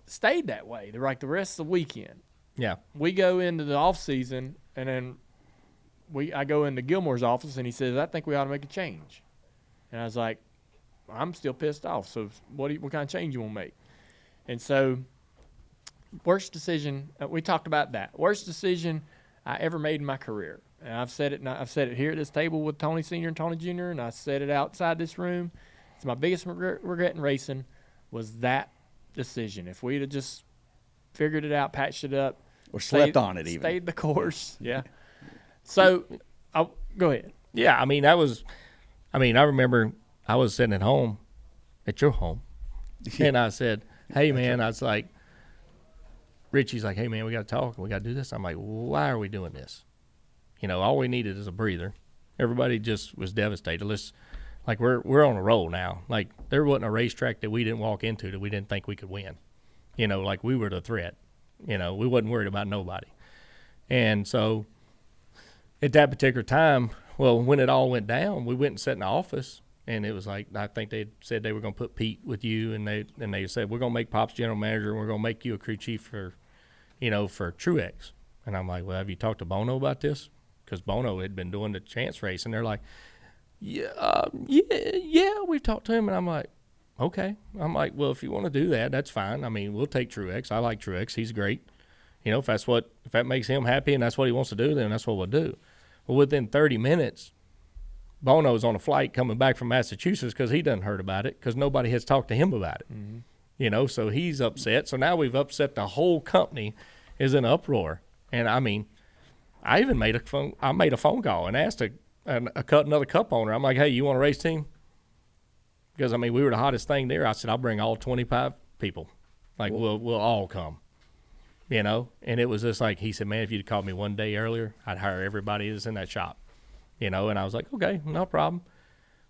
stayed that way, like the rest of the weekend. Yeah. We go into the off season, and then I go into Gilmore's office, and he says, I think we ought to make a change. And I was like, I'm still pissed off, so what kind of change you want to make? And so, worst decision, we talked about that. Worst decision I ever made in my career. And I've said it here at this table with Tony Sr. and Tony Jr., and I said it outside this room. It's my biggest regret in racing was that decision. If we'd have just figured it out, patched it up. Or slept on it even. Stayed the course, yeah. So, go ahead. Yeah, I I remember I was sitting at home, at your home, and I said, hey, man, I was like, Richie's like, hey, man, we got to talk, and we got to do this. I'm like, why are we doing this? You know, all we needed is a breather. Everybody just was devastated. We're on a roll now. Like, there wasn't a racetrack that we didn't walk into that we didn't think we could win. You know, like, we were the threat. You know, we wasn't worried about nobody. And so at that particular time, well, when it all went down, we went and sat in the office, and it was like, I think they said they were going to put Pete with you, and they said, we're going to make Pop's general manager, and we're going to make you a crew chief for Truex. And I'm like, well, have you talked to Bono about this? Because Bono had been doing the chance race, and they're like, yeah, we've talked to him. And I'm like, okay. I'm like, well, if you want to do that, that's fine. I mean, we'll take Truex. I like Truex. He's great. You know, if that makes him happy and that's what he wants to do, then that's what we'll do. Well, within 30 minutes, Bono's on a flight coming back from Massachusetts because he doesn't heard about it because nobody has talked to him about it. Mm-hmm. You know, so he's upset. So now we've upset the whole company is in uproar. And, I mean, I even made a phone call and asked another cup owner. I'm like, hey, you want a race team? Because, I mean, we were the hottest thing there. I said, I'll bring all 25 people. Like, we'll all come, you know? And it was just like, he said, man, if you'd called me one day earlier, I'd hire everybody that's in that shop, you know? And I was like, okay, no problem.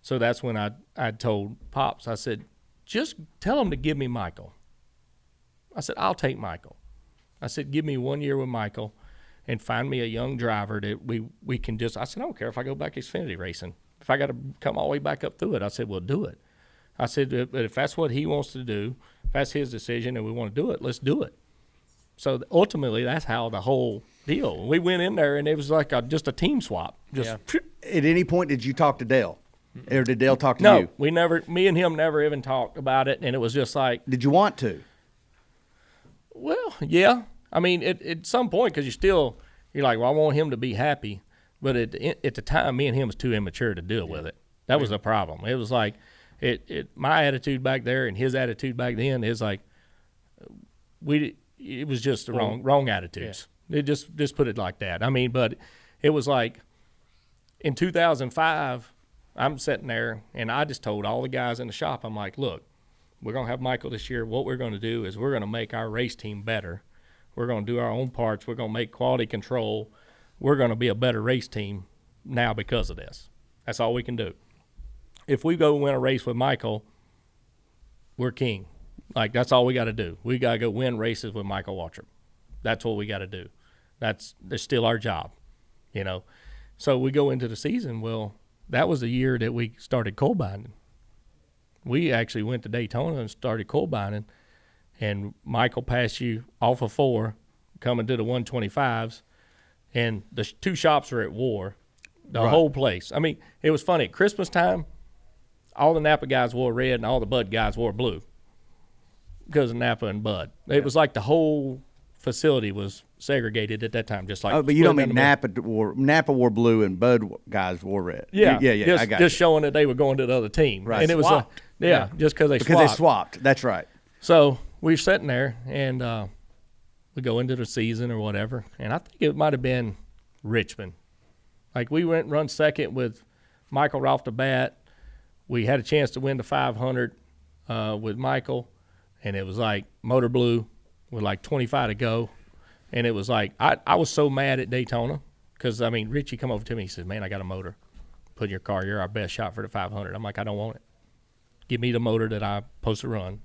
So that's when I told Pops, I said, just tell him to give me Michael. I said, I'll take Michael. I said, give me 1 year with Michael and find me a young driver that we can just, I said, I don't care if I go back Xfinity racing. If I got to come all the way back up through it, I said, we'll do it. I said, but if that's what he wants to do, if that's his decision and we want to do it, let's do it. So ultimately, that's how the whole deal. We went in there, and it was like just a team swap. At any point, did you talk to Dale? Or did Dale talk to you? No, we never, me and him never even talked about it, and it was just like. Did you want to? Well, yeah. I mean, at some point, because you're like, well, I want him to be happy. But at the time, me and him was too immature to deal with it. That was the problem. It was like, my attitude back there and his attitude back then is like, it was just the wrong attitudes. Yeah. It just put it like that. I mean, but it was like, in 2005, I'm sitting there, and I just told all the guys in the shop, I'm like, look, we're going to have Michael this year. What we're going to do is we're going to make our race team better. We're going to do our own parts. We're going to make quality control. We're going to be a better race team now because of this. That's all we can do. If we go win a race with Michael, we're king. Like, that's all we got to do. We got to go win races with Michael Waltrip. That's what we got to do. That's still our job, you know. So we go into the season. Well, that was the year that we started coal binding. We actually went to Daytona and started coal binding, and Michael passed you off of 4 coming to the 125s, and the two shops are at war, the whole place. I mean, it was funny. At Christmas time, all the Napa guys wore red and all the Bud guys wore blue because of Napa and Bud. It was like the whole facility was segregated at that time, just like. Oh, but you don't mean Napa wore blue and Bud guys wore red. Yeah, yeah. I got just showing that they were going to the other team, right? And it was just because they swapped. That's right. So we're sitting there, and we go into the season or whatever, and I think it might have been Richmond. Like, we went and run second with Michael right off the bat. We had a chance to win the 500 with Michael, and it was like motor blue with like 25 to go. And it was like, I was so mad at Daytona because, I mean, Richie come over to me. He says, man, I got a motor. Put in your car. You're our best shot for the 500. I'm like, I don't want it. Give me the motor that I'm supposed to run.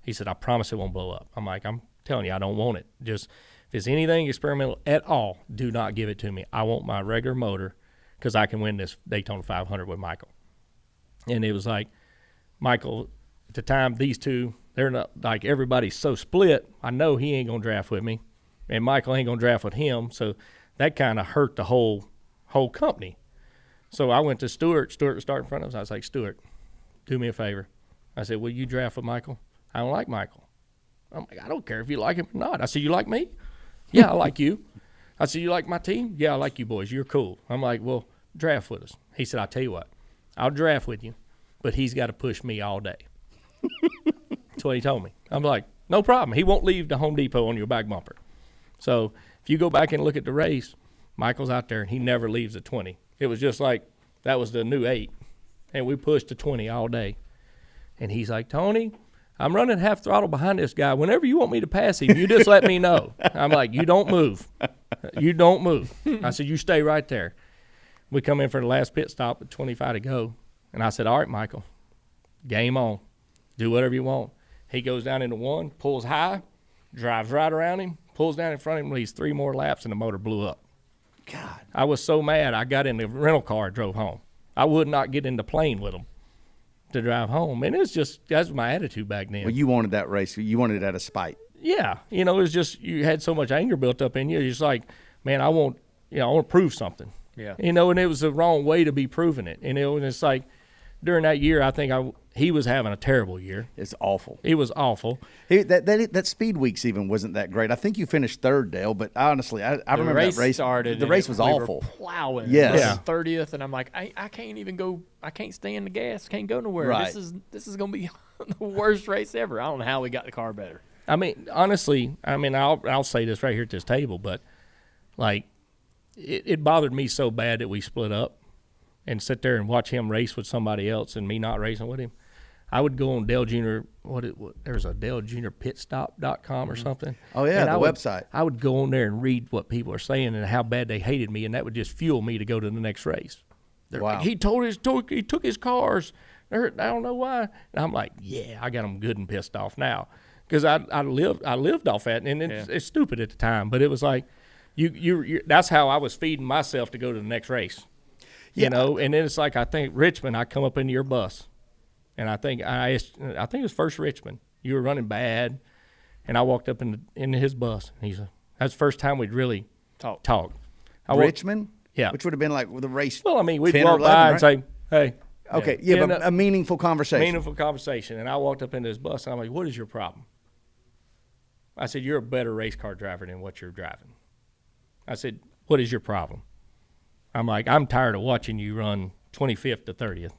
He said, I promise it won't blow up. I'm like, I'm telling you, I don't want it. Just if it's anything experimental at all, do not give it to me. I want my regular motor because I can win this Daytona 500 with Michael. And it was like, Michael, at the time, these two, they're not, like, everybody's so split. I know he ain't going to draft with me, and Michael ain't going to draft with him. So that kind of hurt the whole company. So I went to Stewart. Stewart was starting in front of us. I was like, Stewart, do me a favor. I said, will you draft with Michael? I don't like Michael. I'm like, I don't care if you like him or not. I said, you like me? Yeah, I like you. I said, you like my team? Yeah, I like you boys. You're cool. I'm like, well, draft with us. He said, I'll tell you what. I'll draft with you, but he's got to push me all day. That's what he told me. I'm like, no problem. He won't leave the Home Depot on your back bumper. So if you go back and look at the race, Michael's out there, and he never leaves the 20. It was just like that was the new 8, and we pushed the 20 all day. And he's like, Tony, I'm running half throttle behind this guy. Whenever you want me to pass him, you just let me know. I'm like, you don't move. You don't move. I said, you stay right there. We come in for the last pit stop at 25 to go. And I said, all right, Michael, game on. Do whatever you want. He goes down into 1, pulls high, drives right around him, pulls down in front of him, leaves 3 more laps, and the motor blew up. God. I was so mad, I got in the rental car and drove home. I would not get in the plane with him to drive home. And that's was my attitude back then. Well, you wanted that race. You wanted it out of spite. Yeah. You know, it was just, you had so much anger built up in you. You're just like, man, I want to prove something. Yeah. You know, and it was the wrong way to be proving it. And it's like, during that year, I think he was having a terrible year. It's awful. It was awful. That Speed Weeks even wasn't that great. I think you finished 3rd, Dale, but honestly, I remember that race started. The race was awful. We were plowing. Yes. Yeah. 30th, and I'm like, I can't even go. I can't stay in the gas. Can't go nowhere. Right. This is gonna be the worst race ever. I don't know how we got the car better. I mean, honestly, I'll say this right here at this table, but like, it bothered me so bad that we split up and sit there and watch him race with somebody else and me not racing with him. I would go on Dale Jr. There's a Dale Jr. pitstop.com or something. Oh, yeah, and the website. I would go on there and read what people are saying and how bad they hated me, and that would just fuel me to go to the next race. They're Wow. like, he took his cars. I don't know why. And I'm like, yeah, I got them good and pissed off now. Because I lived off that, and it's stupid at the time, but it was like, you that's how I was feeding myself to go to the next race. You know, and then it's like, I think Richmond, I come up into your bus. And I think it was first Richmond. You were running bad, and I walked up into his bus. And he said, "That's the first time we'd really talked." Richmond, yeah, which would have been like the race. Well, I mean, we'd 10 walk or 11, by right? and say, "Hey." Okay, yeah, but a meaningful conversation. Meaningful conversation. And I walked up into his bus, and I'm like, "What is your problem?" I said, "You're a better race car driver than what you're driving." I said, "What is your problem?" I'm like, "I'm tired of watching you run 25th to 30th.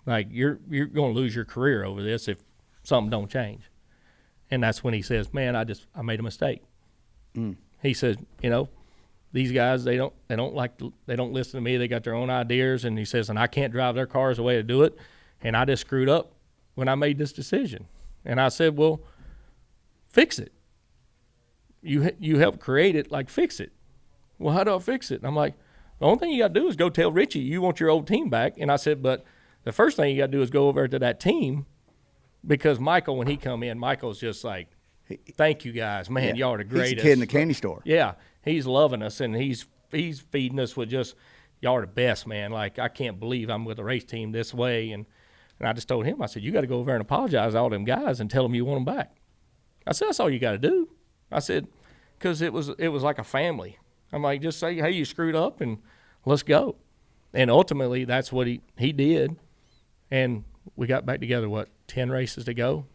Like, you're going to lose your career over this if something don't change." And that's when he says, "Man, I made a mistake." He says, "You know, these guys, they don't listen to me. They got their own ideas." And he says, "And I can't drive their cars the way to do it. And I just screwed up when I made this decision." And I said, "Well, fix it. You helped create it, like, fix it." "Well, how do I fix it?" And I'm like, "The only thing you got to do is go tell Richie you want your old team back." And I said, "But the first thing you got to do is go over to that team, because Michael, when he come in, Michael's just like, 'Thank you guys, man, y'all are the greatest.'" He's a kid in the candy store. Yeah, he's loving us, and he's feeding us with just, "Y'all are the best, man. Like, I can't believe I'm with a race team this way." And I just told him, I said, "You got to go over and apologize to all them guys and tell them you want them back." I said, "That's all you got to do." I said, because it was like a family. I'm like, just say, "Hey, you screwed up, and let's go." And ultimately, that's what he did. And we got back together, 10 races to go?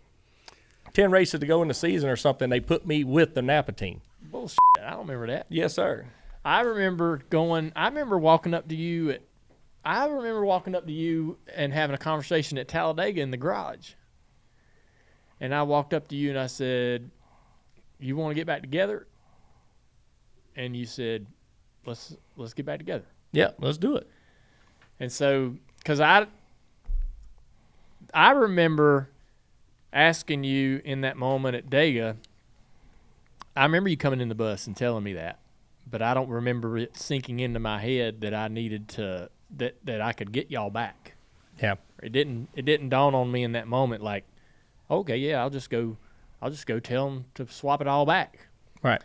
10 races to go in the season or something. They put me with the Napa team. Bullshit. I don't remember that. Yes, sir. I remember walking up to you and having a conversation at Talladega in the garage. And I walked up to you and I said, "You want to get back together?" And you said, let's get back together. Yeah, let's do it. And so, because I remember asking you in that moment at Dega, I remember you coming in the bus and telling me that, but I don't remember it sinking into my head that I needed to, that I could get y'all back. Yeah. It didn't dawn on me in that moment, like, okay, yeah, I'll just go tell them to swap it all back. Right.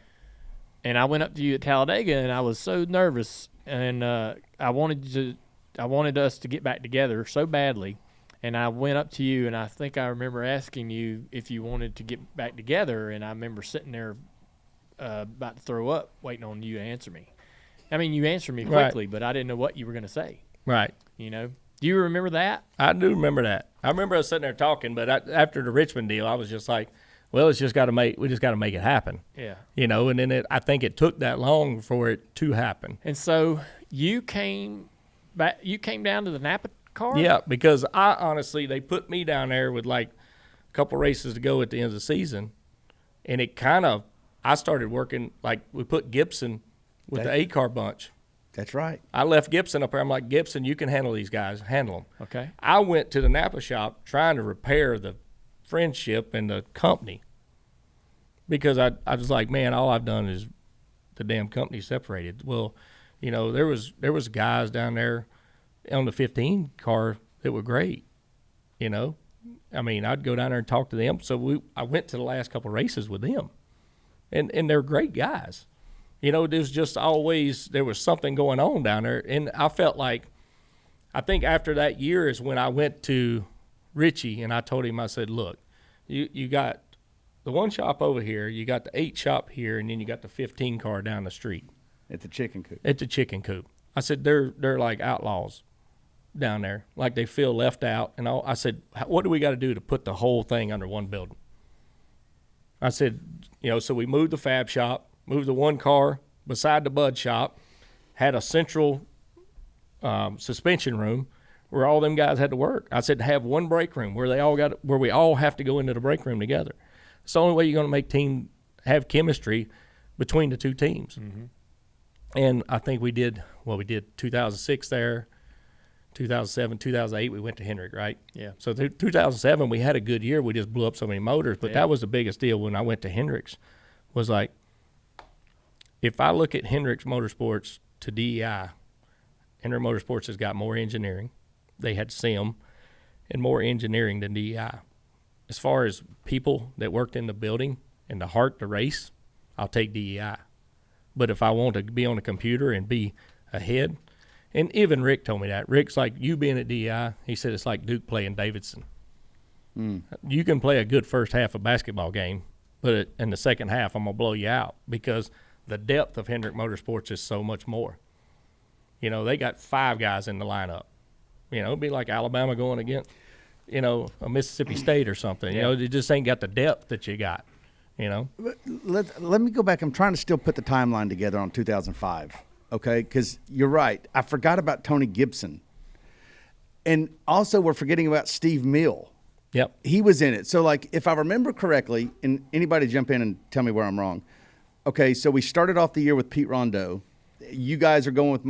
And I went up to you at Talladega, and I was so nervous, and I wanted us to get back together so badly. And I went up to you, and I think I remember asking you if you wanted to get back together, and I remember sitting there about to throw up, waiting on you to answer me. I mean, you answered me quickly, but I didn't know what you were going to say. Right. You know? Do you remember that? I do remember that. I remember us sitting there talking, but after the Richmond deal, I was just like, well, we just got to make it happen. Yeah. You know, and then I think it took that long for it to happen. And so you came down to the Napa car? Yeah, because they put me down there with like a couple races to go at the end of the season, and I started working, like, we put Gibson with the A-car bunch. That's right. I left Gibson up there. I'm like, "Gibson, you can handle these guys. Handle them." Okay. I went to the Napa shop trying to repair the friendship and the company, because I was like, man, all I've done is the damn company separated. Well, you know, there was guys down there on the 15 car that were great, you know. I mean, I'd go down there and talk to them. So I went to the last couple of races with them, and they're great guys. You know, there's just always, there was something going on down there. And I felt like, I think after that year is when I went to Richie and I told him, I said, "Look, you got the one shop over here, you got the 8 shop here, and then you got the 15 car down the street." At the chicken coop. At the chicken coop. I said, they're like outlaws down there. Like, they feel left out. And I said, "What do we got to do to put the whole thing under one building?" I said, you know, so we moved the fab shop, moved the one car beside the bud shop, had a central suspension room where all them guys had to work. I said, have one break room where we all have to go into the break room together. It's the only way you're going to have chemistry between the two teams. Mm-hmm. And I think we did 2006 there, 2007, 2008, we went to Hendrick, right? Yeah. So 2007, we had a good year. We just blew up so many motors. But that was the biggest deal when I went to Hendrick's, was like, if I look at Hendrick's Motorsports to DEI, Hendrick Motorsports has got more engineering. They had SIM and more engineering than DEI. As far as people that worked in the building and the heart, the race, I'll take DEI. But if I want to be on a computer and be ahead, and even Rick told me that. Rick's like, you being at DEI, he said it's like Duke playing Davidson. You can play a good first half of basketball game, but in the second half, I'm going to blow you out because the depth of Hendrick Motorsports is so much more. You know, they got 5 guys in the lineup. You know, it'd be like Alabama going against, you know, a Mississippi State or something. You know, they just ain't got the depth that you got, you know. Let me go back. I'm trying to still put the timeline together on 2005. Okay, because you're right. I forgot about Tony Gibson. And also we're forgetting about Steve Mill. Yep. He was in it. So, like, if I remember correctly, and anybody jump in and tell me where I'm wrong. Okay, so we started off the year with Pete Rondeau. You guys are going with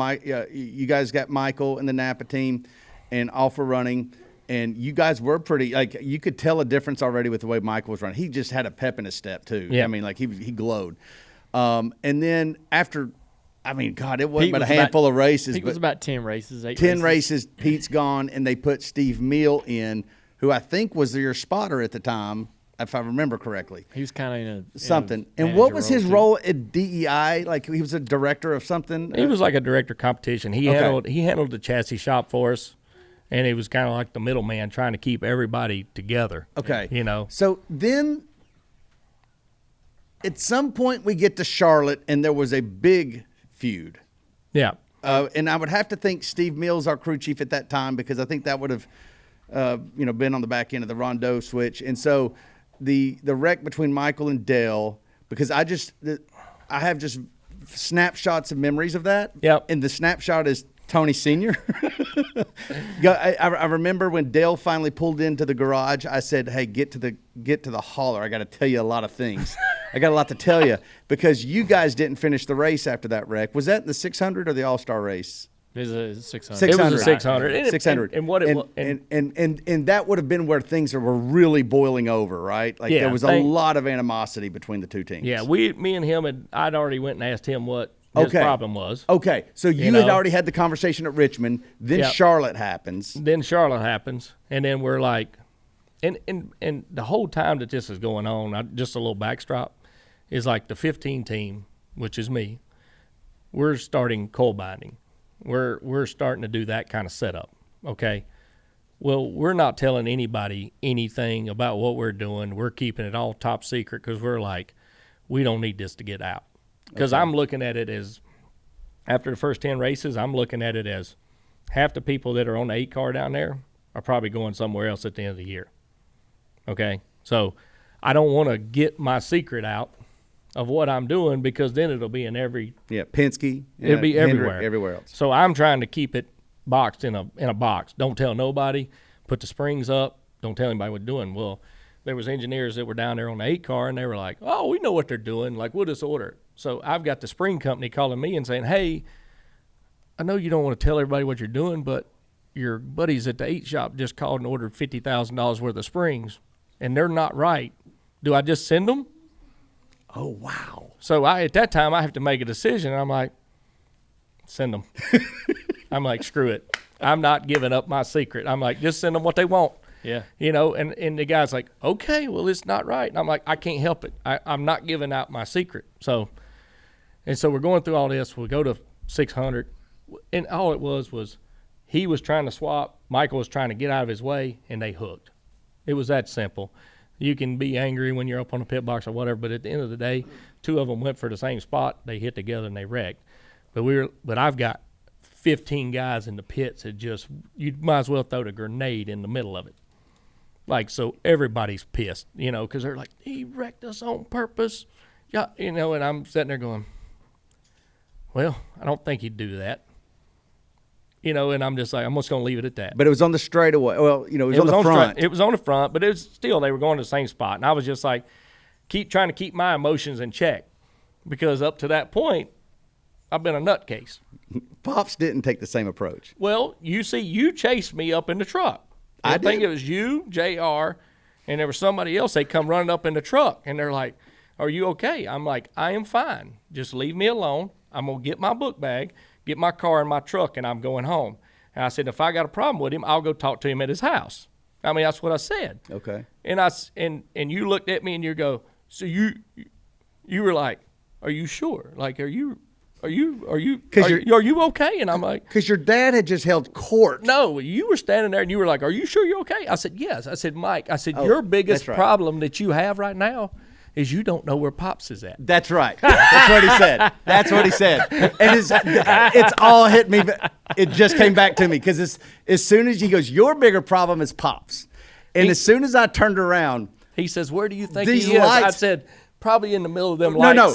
you guys got Michael and the Napa team and off for running. And you guys were pretty, like, you could tell a difference already with the way Michael was running. He just had a pep in his step, too. Yeah. I mean, like, he glowed. And then after – I mean, God, it wasn't but a handful of races. It was about 10 races, 8 10 races. Pete's gone, and they put Steve Mill in, who I think was your spotter at the time, if I remember correctly. He was kind of in a something. And what was his role at DEI? Like, he was a director of something? He was like a director of competition. He handled the chassis shop for us, and he was kind of like the middleman trying to keep everybody together. Okay. You know. So then at some point we get to Charlotte, and there was a big feud. Yeah. And I would have to think Steve Mills, our crew chief at that time, because I think that would have, been on the back end of the Rondeau switch. And so the wreck between Michael and Dale, because I have just snapshots of memories of that. Yep. And the snapshot is Tony Sr. I remember when Dale finally pulled into the garage, I said, hey, get to the hauler. I got to tell you a lot of things. I got a lot to tell you because you guys didn't finish the race after that wreck. Was that in the 600 or the All-Star race? It was a 600. 600. It was a 600. 600. And what it was. And that would have been where things were really boiling over, right? Like there was a lot of animosity between the two teams. Yeah, me and him, I'd already went and asked him what his problem was. Okay, so you had already had the conversation at Richmond. Then Charlotte happens. And then we're like, and the whole time that this is going on, just a little backstrap, is like the 15 team, which is me. We're starting coil binding. We're starting to do that kind of setup. Okay. Well, we're not telling anybody anything about what we're doing. We're keeping it all top secret because we're like, we don't need this to get out. Because I'm looking at it as, after the first 10 races, I'm looking at it as half the people that are on the 8 car down there are probably going somewhere else at the end of the year. Okay? So I don't want to get my secret out of what I'm doing because then it'll be in every Penske. It'll be everywhere. Everywhere else. So I'm trying to keep it boxed in a box. Don't tell nobody. Put the springs up. Don't tell anybody what we're doing. Well, there was engineers that were down there on the 8 car and they were like, oh, we know what they're doing. Like, we'll just order it. So I've got the spring company calling me and saying, hey, I know you don't want to tell everybody what you're doing, but your buddies at the 8 shop just called and ordered $50,000 worth of springs, and they're not right. Do I just send them? Oh, wow. So at that time, I have to make a decision. I'm like, send them. I'm like, screw it. I'm not giving up my secret. I'm like, just send them what they want. Yeah. You know, and the guy's like, okay, well, it's not right. And I'm like, I can't help it. I'm not giving out my secret. So we're going through all this. We go to 600. And all it was he was trying to swap. Michael was trying to get out of his way, and they hooked. It was that simple. You can be angry when you're up on the pit box or whatever, but at the end of the day, 2 of them went for the same spot. They hit together, and they wrecked. But I've got 15 guys in the pits that just, you might as well throw the grenade in the middle of it. Like, so everybody's pissed, you know, because they're like, he wrecked us on purpose. Yeah, you know, and I'm sitting there going, well, I don't think he'd do that. You know, and I'm just like, I'm just going to leave it at that. But it was on the straightaway. Well, you know, it was on the front. It was on the front, but it was still, they were going to the same spot. And I was just like, trying to keep my emotions in check. Because up to that point, I've been a nutcase. Pops didn't take the same approach. Well, you chased me up in the truck. I think it was you, JR, and there was somebody else. They come running up in the truck, and they're like, "Are you okay?" I'm like, "I am fine. Just leave me alone. I'm going to get my book bag, get my car in my truck, and I'm going home." And I said, if I got a problem with him, I'll go talk to him at his house. I mean, that's what I said. Okay. And you looked at me and you go, so you were like, "Are you sure? Like, are you okay?" And I'm like, because your dad had just held court. "No, you were standing there and you were like, 'Are you sure you're okay?' I said, 'Yes.' I said, 'Mike,' I said, your biggest problem that you have right now is you don't know where Pops is at." That's right. That's what he said. That's what he said. And it's all hit me. It just came back to me because as soon as he goes, "Your bigger problem is Pops." And as soon as I turned around, he says, "Where do you think these he is?" lights, I said, "Probably in the middle of them lights." No,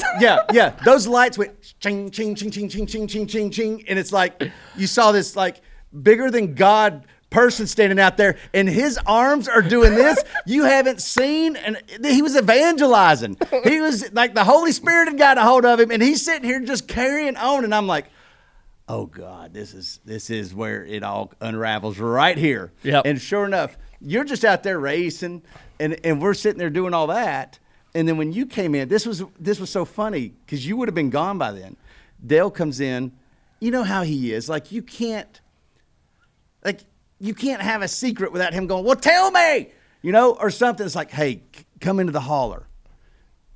yeah. Those lights went ching, ching, ching, ching, ching, ching, ching, ching, ching. And it's like you saw this like bigger than God person standing out there, and his arms are doing this. You haven't seen, and he was evangelizing. He was like the Holy Spirit had got a hold of him, and he's sitting here just carrying on. And I'm like, oh God, this is where it all unravels right here. Yep. And sure enough, you're just out there racing, and we're sitting there doing all that. And then when you came in, this was so funny because you would have been gone by then. Dale comes in, you know how he is. Like you can't have a secret without him going, "Well, tell me," or something. It's like, "Hey, come into the hauler,"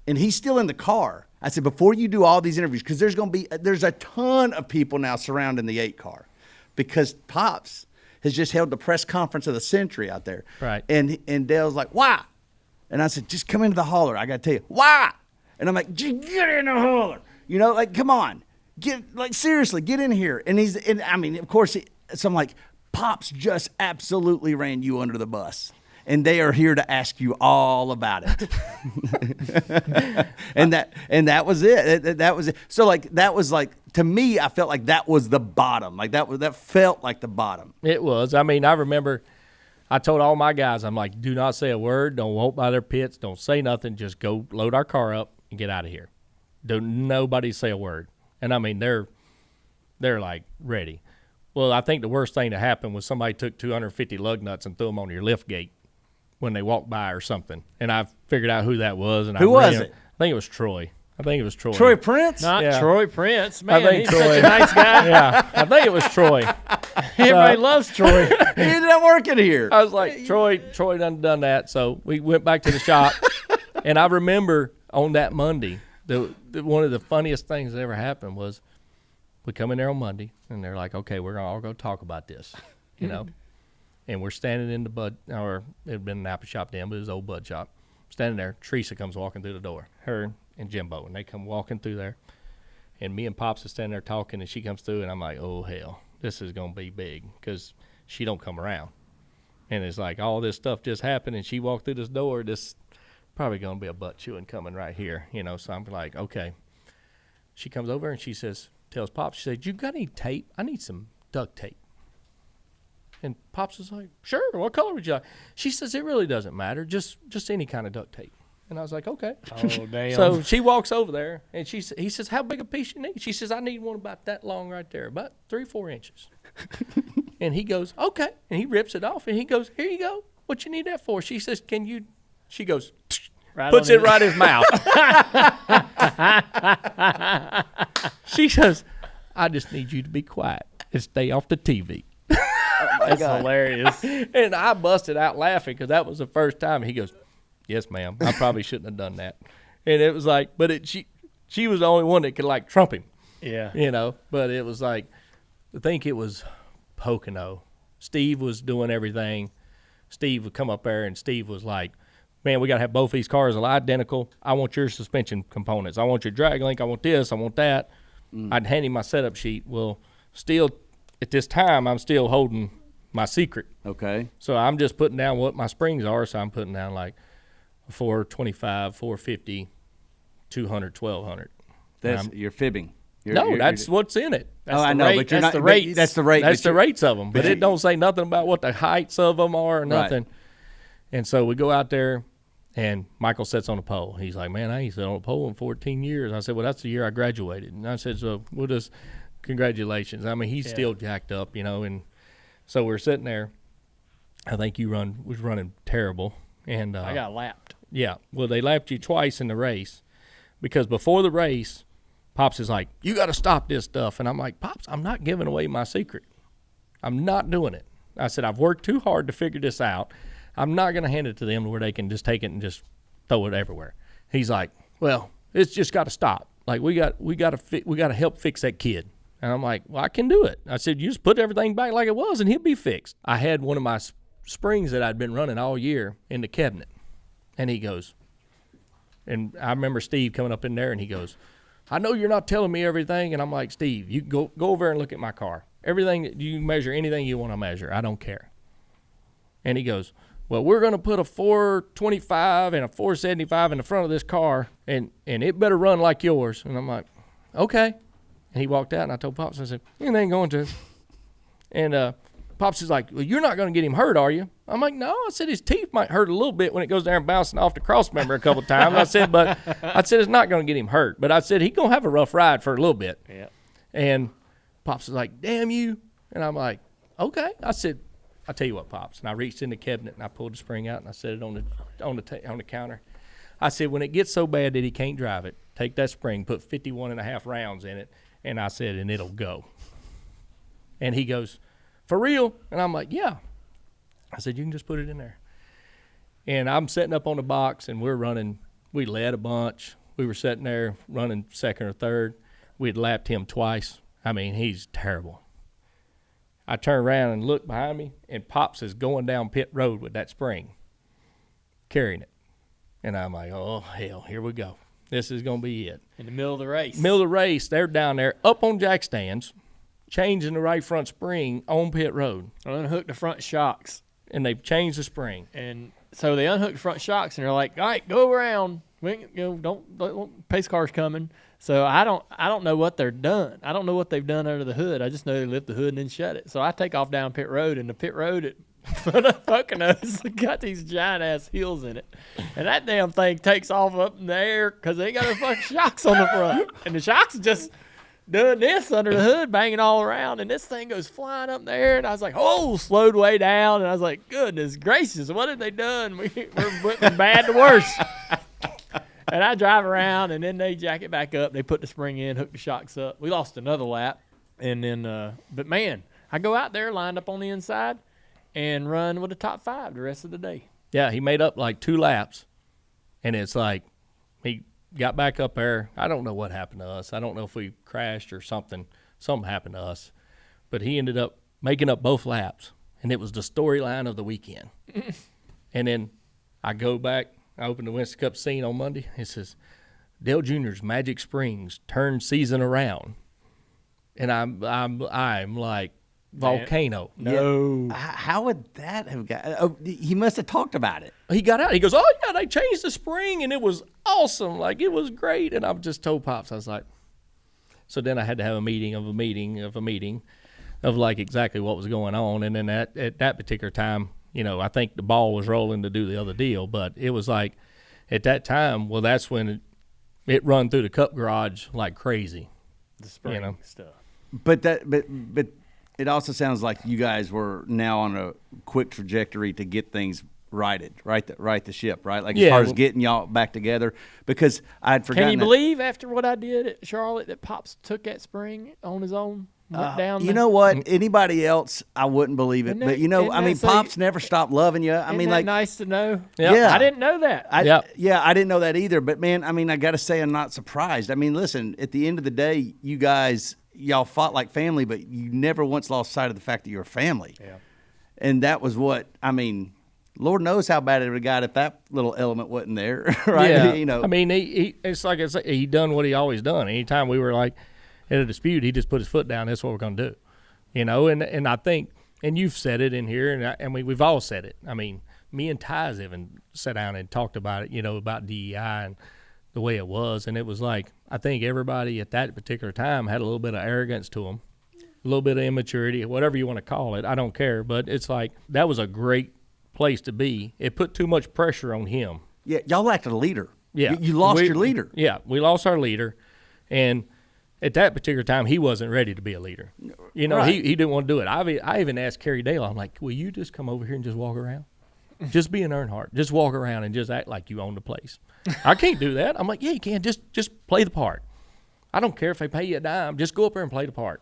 and he's still in the car. I said, before you do all these interviews, because there's a ton of people now surrounding the 8 car, because Pops has just held the press conference of the century out there. Right. And Dale's like, "Why?" And I said, "Just come into the hauler. I got to tell you why." And I'm like, "Just get in the hauler. Like, come on, seriously, get in here." And of course, so I'm like, Pops just absolutely ran you under the bus, and they are here to ask you all about it. and that was it. That was it. So that was to me, I felt like that was the bottom. Like that felt like the bottom. It was. I mean, I remember I told all my guys, I'm like, do not say a word. Don't walk by their pits. Don't say nothing. Just go load our car up and get out of here. Don't nobody say a word. And I mean, they're like ready. Well, I think the worst thing that happened was somebody took 250 lug nuts and threw them on your lift gate when they walked by or something. And I figured out who that was. And who was it? I think it was Troy. Troy Prince? Not Troy Prince. Man, I think he's Troy. such a nice guy. Yeah, I think it was Troy. Everybody loves Troy. He ended up working here. I was like, Troy done that. So we went back to the shop. And I remember on that Monday, one of the funniest things that ever happened was we come in there on Monday, and they're like, "Okay, we're all going to talk about this," And we're standing in the bud, or it had been an apple shop then, but it was an old bud shop. Standing there, Teresa comes walking through the door, her and Jimbo, and they come walking through there. And me and Pops are standing there talking, and she comes through, and I'm like, oh, hell, this is going to be big because she don't come around. And it's like all this stuff just happened, and she walked through this door. This probably going to be a butt chewing coming right here, So I'm like, okay. She comes over, and she tells Pops, she said, "You got any tape? I need some duct tape." And Pops was like, "Sure, what color would you like?" She says, "It really doesn't matter, just any kind of duct tape." And I was like, okay. Oh, damn. So she walks over there, and he says, "How big a piece you need?" She says, "I need one about that long right there, about 3-4 inches." And he goes, "Okay." And he rips it off, and he goes, "Here you go. What you need that for?" She says, "Can you?" She goes, puts it right in his mouth. She says, "I just need you to be quiet and stay off the TV." That's hilarious. And I busted out laughing because that was the first time. He goes, "Yes, ma'am. I probably shouldn't have done that." And it was like, but she was the only one that could trump him. Yeah. But it was like, I think it was Pocono. Steve was doing everything. Steve would come up there, and Steve was like, "Man, we got to have both these cars identical. I want your suspension components. I want your drag link. I want this. I want that." I'd hand him my setup sheet. Well, still at this time, I'm still holding my secret. Okay. So I'm just putting down what my springs are. So I'm putting down like 425, 450, 200, 1200. You're fibbing. That's what's in it. That's I know, but you're that's not. the rates. That's the rate. That's the rates of them. But it don't say nothing about what the heights of them are or nothing. Right. And so we go out there, And Michael sits on the pole. He's like, man, I ain't sat on a pole in 14 years. I said, well, that's the year I graduated. And I said, so we'll just, congratulations. I mean, he's still jacked up, and so we're sitting there. I think you was running terrible. And I got lapped. Yeah. Well, they lapped you twice in the race because before the race, Pops is like, you got to stop this stuff. And I'm like, Pops, I'm not giving away my secret. I'm not doing it. I said, I've worked too hard to figure this out. I'm not going to hand it to them where they can just take it and just throw it everywhere. He's like, well, it's just got to stop. Like, we got to help fix that kid. And I'm like, well, I can do it. I said, you just put everything back like it was and he'll be fixed. I had one of my springs that I'd been running all year in the cabinet. And he goes, and I remember Steve coming up in there and he goes, I know you're not telling me everything. And I'm like, Steve, you go over and look at my car. Everything, you measure anything you want to measure. I don't care. And he goes, well, we're going to put a 425 and a 475 in the front of this car, and it better run like yours. And I'm like, okay. And he walked out, and I told Pops, I said, it ain't going to. And Pops is like, well, you're not going to get him hurt, are you? I'm like, no. I said, his teeth might hurt a little bit when it goes there and bouncing off the cross member a couple of times. I said, it's not going to get him hurt. But I said, he's going to have a rough ride for a little bit. Yeah. And Pops is like, damn you. And I'm like, okay. I said, I'll tell you what, Pops. And I reached in the cabinet and I pulled the spring out and I set it on the counter. I said, when it gets so bad that he can't drive it, take that spring, put 51.5 rounds in it, and I said, and it'll go. And he goes, for real? And I'm like, yeah. I said, you can just put it in there. And I'm setting up on the box and we're running. We led a bunch. We were sitting there running second or third. We'd lapped him twice. I mean, he's terrible. I turn around and look behind me, and Pops is going down pit road with that spring, carrying it. And I'm like, oh, hell, here we go. This is going to be it. In the middle of the race. Middle of the race, they're down there up on jack stands, changing the right front spring on pit road. Unhooked the front shocks. And they've changed the spring. And so they unhooked the front shocks, and they're like, all right, go around. Don't pace car's coming. So I don't know what they're done. I don't know what they've done under the hood. I just know they lift the hood and then shut it. So I take off down pit road, and the pit road at Poconos got these giant ass heels in it, and that damn thing takes off up in the air because they got the fucking shocks on the front, and the shocks just doing this under the hood, banging all around, and this thing goes flying up in the air, and I was like, oh, slowed way down, and I was like, goodness gracious, what have they done? We're from bad to worse. And I drive around, and then they jack it back up. They put the spring in, hook the shocks up. We lost another lap. And then, but man, I go out there, lined up on the inside, and run with the top 5 the rest of the day. Yeah, he made up like 2 laps. And it's like he got back up there. I don't know what happened to us. I don't know if we crashed or something. Something happened to us. But he ended up making up both laps. And it was the storyline of the weekend. And then I go back. I opened the Winston Cup scene on Monday. It says, Dale Jr.'s Magic Springs turned season around. And I'm like, volcano. No. Yeah. How would that have got? Oh, he must have talked about it. He got out. He goes, oh, yeah, they changed the spring, and it was awesome. Like, it was great. And I just told Pops, I was like, so then I had to have a meeting of like exactly what was going on. And then at that particular time, I think the ball was rolling to do the other deal, but it was like at that time, well, that's when it run through the Cup garage like crazy. The spring stuff. But it also sounds like you guys were now on a quick trajectory to get things righted, right the ship, right? Like as far as getting y'all back together, because I'd forgotten. Can you believe after what I did at Charlotte that Pops took that spring on his own? You know what? Anybody else, I wouldn't believe it. But Pops never stopped loving you. I mean, like, nice to know. Yeah, I didn't know that. I didn't know that either. But man, I mean, I got to say, I'm not surprised. I mean, listen, at the end of the day, y'all fought like family, but you never once lost sight of the fact that you're a family. Yeah, and that was what I mean. Lord knows how bad it would have got if that little element wasn't there, right? Yeah. I mean, it's like he done what he always done. Anytime we were like in a dispute, he just put his foot down. That's what we're going to do, And I think, and you've said it in here, and we've all said it. I mean, me and Ty's even sat down and talked about it, about DEI and the way it was, and it was like I think everybody at that particular time had a little bit of arrogance to them, a little bit of immaturity, whatever you want to call it. I don't care, but it's like that was a great place to be. It put too much pressure on him Yeah, y'all lacked a leader. Yeah. You lost your leader. Yeah, we lost our leader. And at that particular time, he wasn't ready to be a leader. You know, Right. he didn't want to do it. I even asked Kerry Dale, I'm like, will you just come over here and just walk around? Just be an Earnhardt. Just walk around and just act like you own the place. I can't do that. I'm like, yeah, you can. Just play the part. I don't care if they pay you a dime. Just go up there and play the part.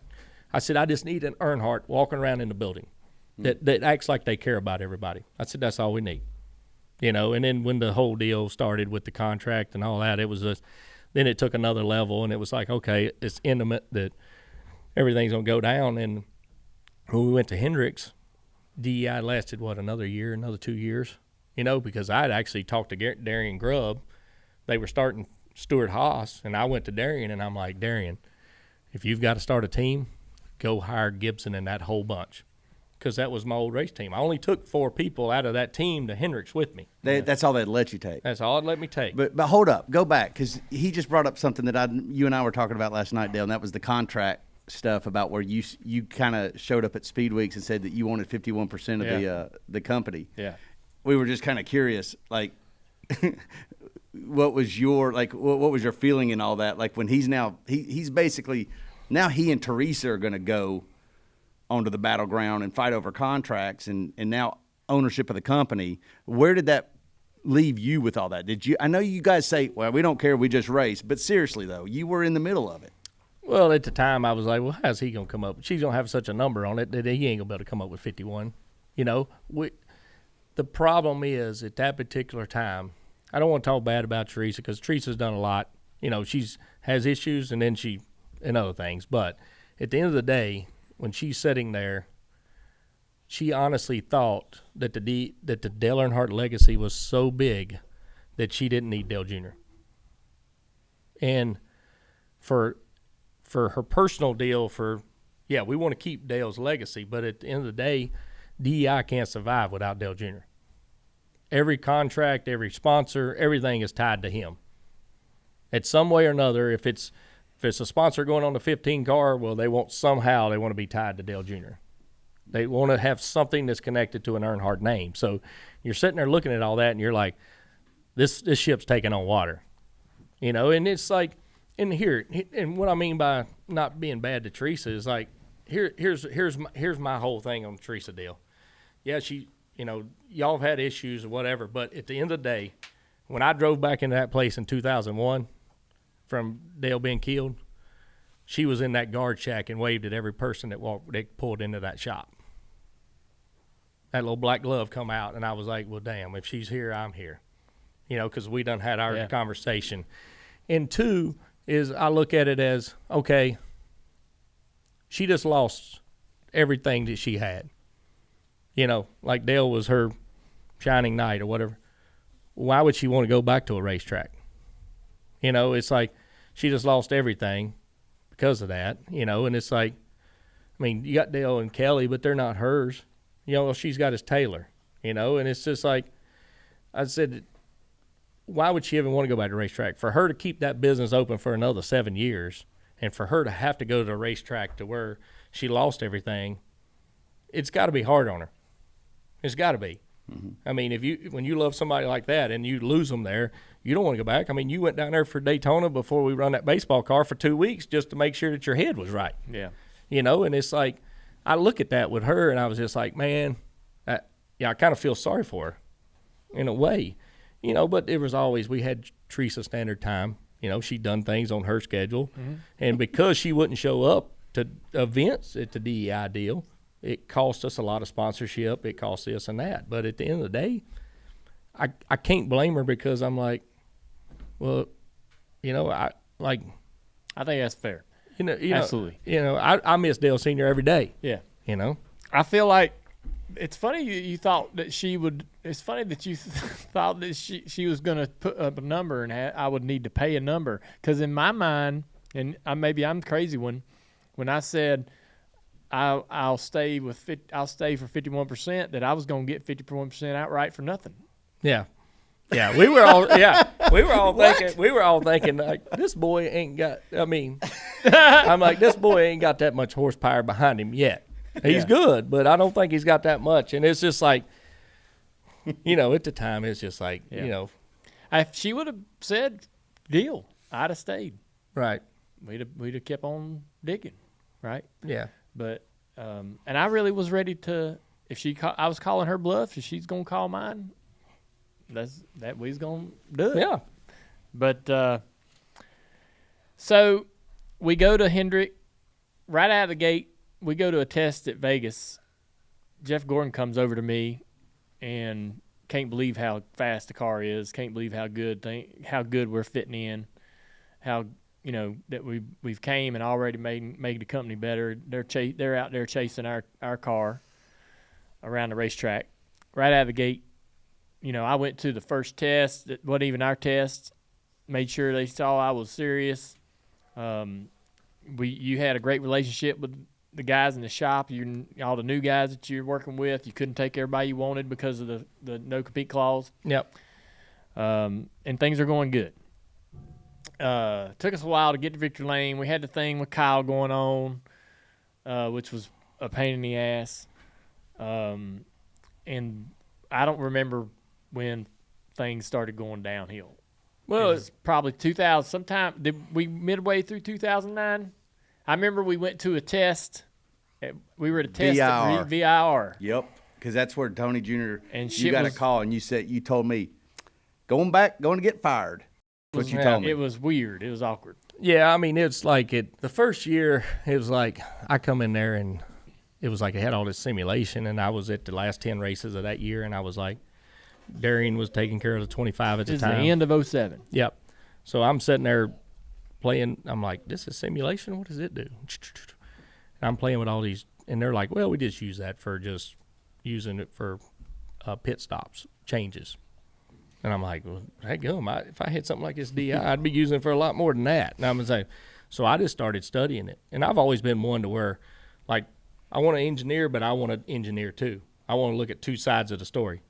I said, I just need an Earnhardt walking around in the building that acts like they care about everybody. I said, that's all we need. You know, and then when the whole deal started with the contract and all that, it was just, then it took another level, and it was like, okay, it's intimate that everything's going to go down. And when we went to Hendricks, DEI lasted, another year, another 2 years, you know, because I'd actually talked to Darian Grubb. They were starting Stuart Haas, and I went to Darian, and I'm like, Darian, if you've got to start a team, go hire Gibson and that whole bunch, because that was my old race team. I only took 4 people out of that team to Hendricks with me. That's all they'd let you take. That's all it let me take. But hold up, go back, because he just brought up something that you and I were talking about last night, Dale, and that was the contract stuff about where you kind of showed up at Speed Weeks and said that you wanted 51% of the company. Yeah. We were just kind of curious, like, what was your feeling in all that? Like when he's basically now he and Teresa are going to go onto the battleground and fight over contracts and now ownership of the company. Where did that leave you with all that? I know you guys say, well, we don't care, we just race, but seriously though, you were in the middle of it. Well, at the time, I was like, well, how's he going to come up? She's going to have such a number on it that he ain't going to be able to come up with 51. You know, the problem is at that particular time, I don't want to talk bad about Teresa because Teresa's done a lot. You know, has issues and other things. But at the end of the day, when she's sitting there, she honestly thought that the Dale Earnhardt legacy was so big that she didn't need Dale Jr. And for her personal deal, we want to keep Dale's legacy, but at the end of the day, DEI can't survive without Dale Jr. Every contract, every sponsor, everything is tied to him. In some way or another, if it's a sponsor going on the 15 car, well, they want to be tied to Dale Jr. They want to have something that's connected to an Earnhardt name. So you're sitting there looking at all that, and you're like, this ship's taking on water, you know. And it's like, and what I mean by not being bad to Teresa is like, here's my whole thing on the Teresa deal. Yeah, y'all have had issues or whatever, but at the end of the day, when I drove back into that place in 2001 from Dale being killed, she was in that guard shack and waved at every person that pulled into that shop. That little black glove come out, and I was like, well, damn, if she's here, I'm here. You know, because we done had our conversation. And 2 is I look at it as, okay, she just lost everything that she had. You know, like Dale was her shining knight or whatever. Why would she want to go back to a racetrack? You know, it's like she just lost everything because of that, you know, and it's like, I mean, you got Dale and Kelly, but they're not hers. You know, she's got his Taylor, you know, and it's just like, I said, why would she even want to go back to a racetrack? For her to keep that business open for another 7 years and for her to have to go to a racetrack to where she lost everything, it's got to be hard on her. It's got to be. Mm-hmm. I mean, when you love somebody like that and you lose them there, you don't want to go back. I mean, you went down there for Daytona before we run that baseball car for 2 weeks just to make sure that your head was right. Yeah. You know, and it's like, I look at that with her and I was just like, man, I kind of feel sorry for her in a way, you know, but it was always, we had Teresa standard time. You know, she'd done things on her schedule. Mm-hmm. And because she wouldn't show up to events at the DEI deal, it cost us a lot of sponsorship. It cost this and that. But at the end of the day, I can't blame her because I'm like, well, you know, I think that's fair. You know, absolutely. You know, I miss Dale Sr. every day. Yeah. You know, I feel like it's funny you thought that she would. It's funny that you thought that she was going to put up a number and I would need to pay a number, because in my mind, and maybe I'm the crazy one, when I said I'll stay for 51%, that I was going to get 51% outright for nothing. Yeah. Yeah, we were all thinking like, this boy ain't got, I mean, I'm like, this boy ain't got that much horsepower behind him yet. He's good, but I don't think he's got that much. And it's just like, you know, at the time, it's just like, you know. If she would have said deal, I'd have stayed. Right. We'd have kept on digging, right? Yeah. But and I really was ready to. If I was calling her bluff. If she's gonna call mine, we's gonna do it. Yeah. But so we go to Hendrick right out of the gate. We go to a test at Vegas. Jeff Gordon comes over to me and can't believe how fast the car is. Can't believe how good we're fitting in. How that we've came and already made the company better. They're out there chasing our car around the racetrack. Right out of the gate, I went to the first test. That wasn't even our test. Made sure they saw I was serious. You had a great relationship with the guys in the shop. All the new guys that you're working with. You couldn't take everybody you wanted because of the no compete clause. Yep. And things are going good. Took us a while to get to victory lane. We had the thing with Kyle going on, which was a pain in the ass. And I don't remember when things started going downhill. Well, it's probably 2000. Sometime midway through 2009. I remember we went to a test. We were at a test at VIR. Yep, because that's where Tony Jr. And you got a call and you told me going to get fired. That's what you told me. It was weird. It was awkward. Yeah, I mean, it's like the first year, it was like I come in there and it was like I had all this simulation, and I was at the last 10 races of that year, and I was like, Darian was taking care of the 25 at the time. This is the end of 07. Yep. So I'm sitting there playing. I'm like, this is simulation? What does it do? And I'm playing with all these, and they're like, well, we just use that for just using it for pit stops, changes. And I'm like, well, heck, if I hit something like this DI, I'd be using it for a lot more than that. And I'm saying, so I just started studying it. And I've always been one to where, like, I want to engineer, but I want to engineer too. I want to look at two sides of the story.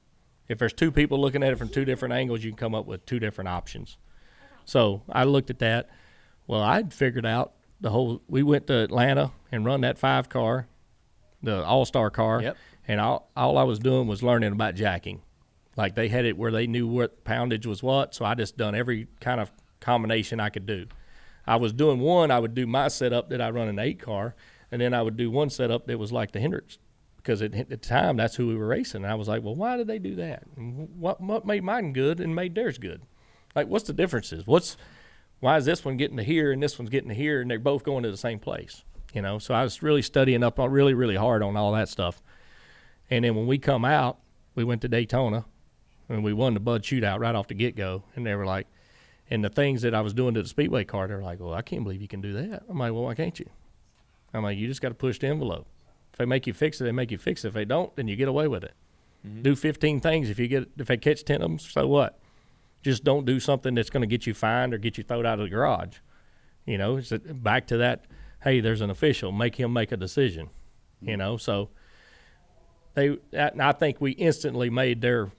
If there's two people looking at it from two different angles, you can come up with two different options. So I looked at that. Well, I'd figured out we went to Atlanta and run that 5 car, the all-star car. Yep. And all I was doing was learning about jacking. Like, they had it where they knew what poundage was what, so I just done every kind of combination I could do. I was doing I would do my setup that I run an 8 car, and then I would do one setup that was like the Hendricks, because at the time that's who we were racing. And I was like, well, why did they do that? And what made mine good and made theirs good? Like, what's the differences? Why is this one getting to here and this one's getting to here, and they're both going to the same place? So I was really studying up really, really hard on all that stuff. And then when we come out, we went to Daytona, and we won the Bud Shootout right off the get-go. And they were like, and the things that I was doing to the Speedway car, they're like, well, I can't believe you can do that. I'm like, well, why can't you? I'm like, you just got to push the envelope. If they make you fix it, they make you fix it. If they don't, then you get away with it. Mm-hmm. Do 15 things. If they catch 10 of them, so what? Just don't do something that's going to get you fined or get you thrown out of the garage. It's back to that, hey, there's an official. Make him make a decision. So I think we instantly made their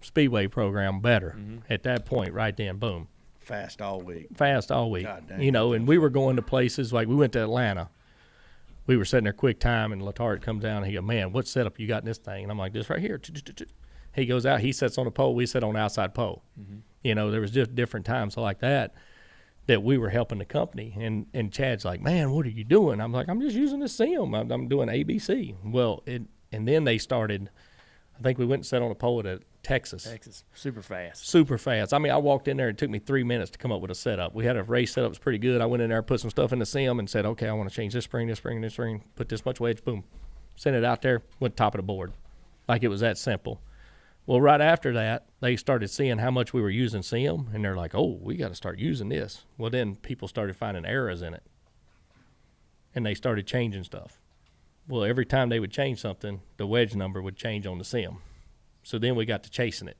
Speedway program better at that point right then. Boom. Fast all week. God dang. And we were going to places like we went to Atlanta. We were sitting there quick time, and Letard comes down, and he goes, man, what setup you got in this thing? And I'm like, this right here. He goes out, he sits on the pole, we sit on the outside pole. Mm-hmm. There was just different times like that we were helping the company. And Chad's like, man, what are you doing? I'm like, I'm just using the sim. I'm doing ABC. Well, and then they started, I think we went and sat on a pole at Texas. Super fast. I mean, I walked in there, and it took me 3 minutes to come up with a setup. We had a race setup, was pretty good. I went in there, put some stuff in the sim, and said, okay, I want to change this spring, put this much wedge, boom. Sent it out there, went top of the board. Like, it was that simple. Well, right after that, they started seeing how much we were using sim, and they're like, oh, we got to start using this. Well, then people started finding errors in it, and they started changing stuff. Well, every time they would change something, the wedge number would change on the sim. So then we got to chasing it,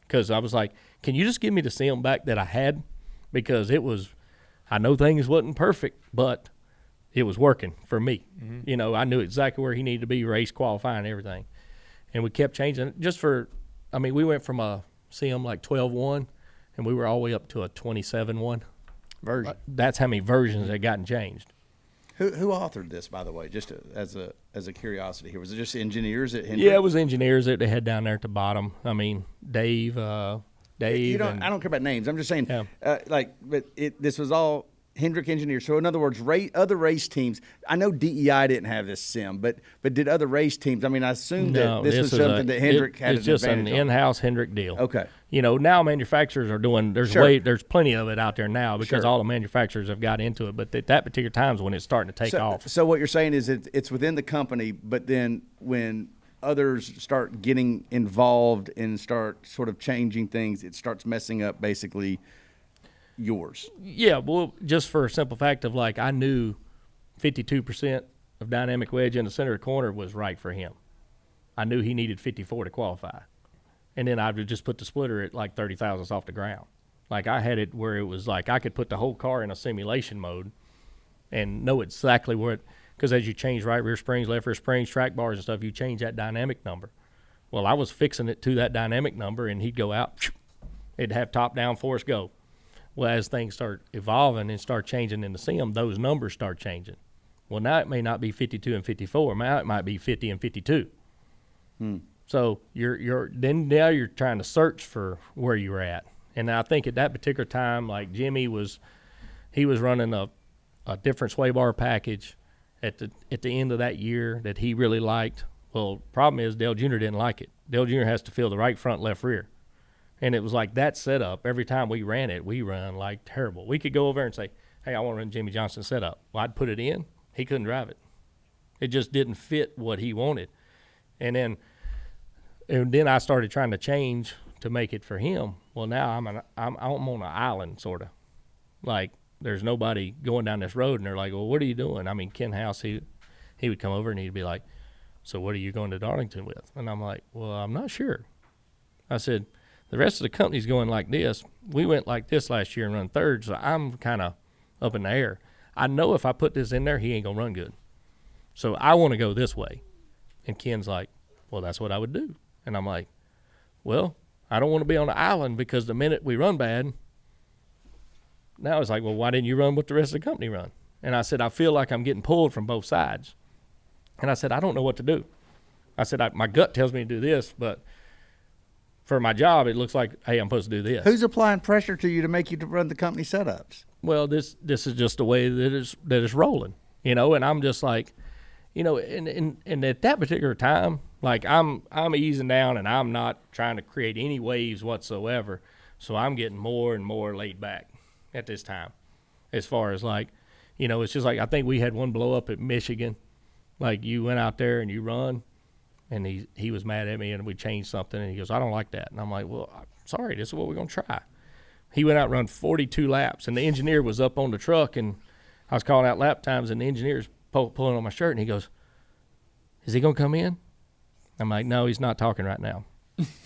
because I was like, can you just give me the sim back that I had? Because I know things wasn't perfect, but it was working for me. Mm-hmm. I knew exactly where he needed to be, race, qualifying, everything. And we kept changing it we went from a sim like 12.1, and we were all the way up to a 27.1. Version. That's how many versions had gotten changed. Who authored this, by the way, just as a curiosity here? Was it just engineers at Hendrick? Yeah, it was engineers that they had down there at the bottom. I mean, Dave, Dave. I don't care about names. I'm just saying, Yeah. this was all Hendrick Engineers. So in other words, other race teams. I know DEI didn't have this sim, but did other race teams? I mean, I assume that this was something that Hendrick had. It's just an in-house Hendrick deal. Okay. Now manufacturers are doing. There's plenty of it out there now because all the manufacturers have got into it. But at that particular time is when it's starting to take off. So what you're saying is it's within the company, but then when others start getting involved and start sort of changing things, it starts messing up basically yours. Yeah, well, just for a simple fact of I knew 52% of dynamic wedge in the center of the corner was right for him. I knew he needed 54 to qualify. And then I would just put the splitter at 30 thousandths off the ground. I had it where it was I could put the whole car in a simulation mode and know exactly where because as you change right rear springs, left rear springs, track bars and stuff, you change that dynamic number. Well, I was fixing it to that dynamic number, and he'd go out, it'd have top down force go. Well, as things start evolving and start changing in the sim, those numbers start changing. Well, now it may not be 52 and 54. Now it might be 50 and 52. So now you're trying to search for where you're at. And I think at that particular time, Jimmy he was running a different sway bar package at the end of that year that he really liked. Well, problem is Dale Jr. didn't like it. Dale Jr. has to feel the right front, left rear. And it was that setup. Every time we ran it, we run terrible. We could go over and say, hey, I want to run Jimmy Johnson's setup. Well, I'd put it in. He couldn't drive it. It just didn't fit what he wanted. And then I started trying to change to make it for him. Well, now I'm on an island, sort of. There's nobody going down this road, and they're like, well, what are you doing? I mean, Ken House, he would come over, and he'd be like, so what are you going to Darlington with? And I'm like, well, I'm not sure. I said, the rest of the company's going like this. We went like this last year and run third, so I'm kind of up in the air. I know if I put this in there, he ain't going to run good. So I want to go this way. And Ken's like, well, that's what I would do. And I'm like, well, I don't want to be on the island because the minute we run bad, now it's well, why didn't you run what the rest of the company run? And I said, I feel like I'm getting pulled from both sides. And I said, I don't know what to do. I said, my gut tells me to do this, but for my job, it looks like, hey, I'm supposed to do this. Who's applying pressure to you to make you to run the company setups? Well, this is just the way that it's rolling, and I'm just and at that particular time, I'm easing down and I'm not trying to create any waves whatsoever. So I'm getting more and more laid back at this time. As far as it's just I think we had one blow up at Michigan. You went out there and you run. And he was mad at me, and we changed something, and he goes, I don't like that. And I'm like, well, I'm sorry, this is what we're going to try. He went out and run 42 laps, and the engineer was up on the truck, and I was calling out lap times, and the engineer's pulling on my shirt, and he goes, is he going to come in? I'm like, no, he's not talking right now.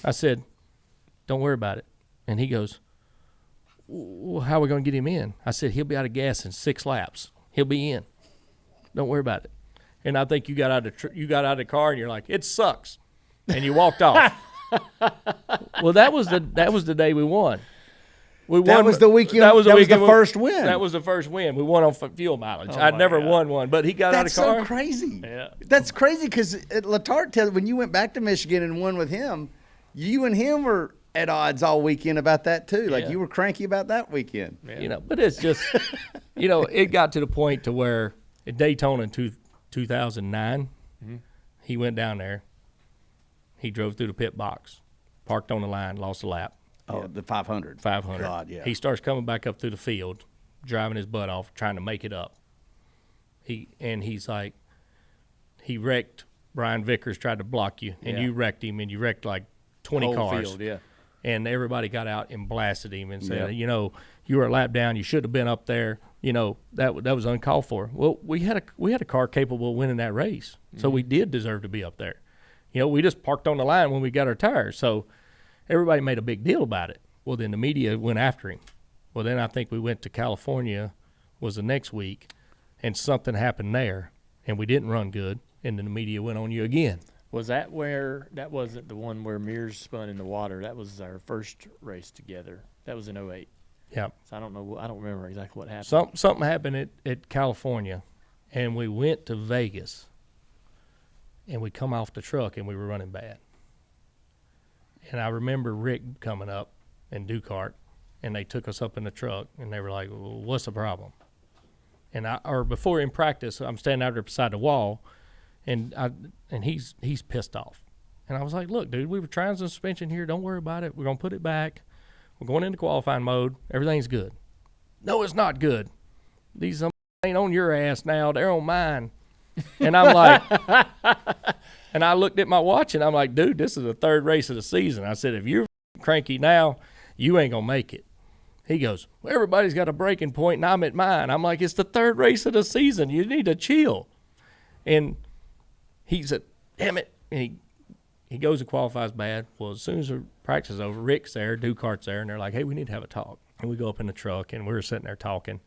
I said, don't worry about it. And he goes, well, how are we going to get him in? I said, he'll be out of gas in 6 laps. He'll be in. Don't worry about it. And I think you got out of the car and you're like, it sucks, and you walked off. Well, that was the day we won. That was the weekend. That was the first win. That was the first win. We won on fuel mileage. I'd never won one, but he got out of the car. That's so crazy. Yeah. That's crazy because Letarte tells when you went back to Michigan and won with him, you and him were at odds all weekend about that too. You were cranky about that weekend. Yeah. But it's just, it got to the point to where at Daytona in 2009, he went down there. He drove through the pit box, parked on the line, lost a lap. Oh, the 500. 500. God, yeah. He starts coming back up through the field, driving his butt off, trying to make it up. He's like, he wrecked Brian Vickers, tried to block you, and you wrecked him, and you wrecked 20 Whole cars. field, yeah. And everybody got out and blasted him and said, you were a lap down, you should have been up there. That was uncalled for. Well, we had a car capable of winning that race, so we did deserve to be up there. We just parked on the line when we got our tires, so everybody made a big deal about it. Well, then the media went after him. Well, then I think we went to California, was the next week, and something happened there, and we didn't run good, and then the media went on you again. Was that wasn't the one where Mears spun in the water? That was our first race together. That was in 2008. Yeah. So I don't remember exactly what happened. Something happened at California, and we went to Vegas, and we come off the truck, and we were running bad. And I remember Rick coming up and Ducart, and they took us up in the truck, and they were like, well, what's the problem? And before in practice, I'm standing out there beside the wall, and he's pissed off. And I was like, look, dude, we were trying some suspension here. Don't worry about it. We're going to put it back. We're going into qualifying mode. Everything's good. No, it's not good. These ain't on your ass now. They're on mine. And I'm like, and I looked at my watch, and I'm like, dude, this is the third race of the season. I said, if you're cranky now, you ain't going to make it. He goes, well, everybody's got a breaking point, and I'm at mine. I'm like, it's the third race of the season. You need to chill. And he said, damn it. And he goes and qualifies bad. Well, as soon as the practice is over, Rick's there, Ducart's there, and they're like, hey, we need to have a talk. And we go up in the truck, and we're sitting there talking.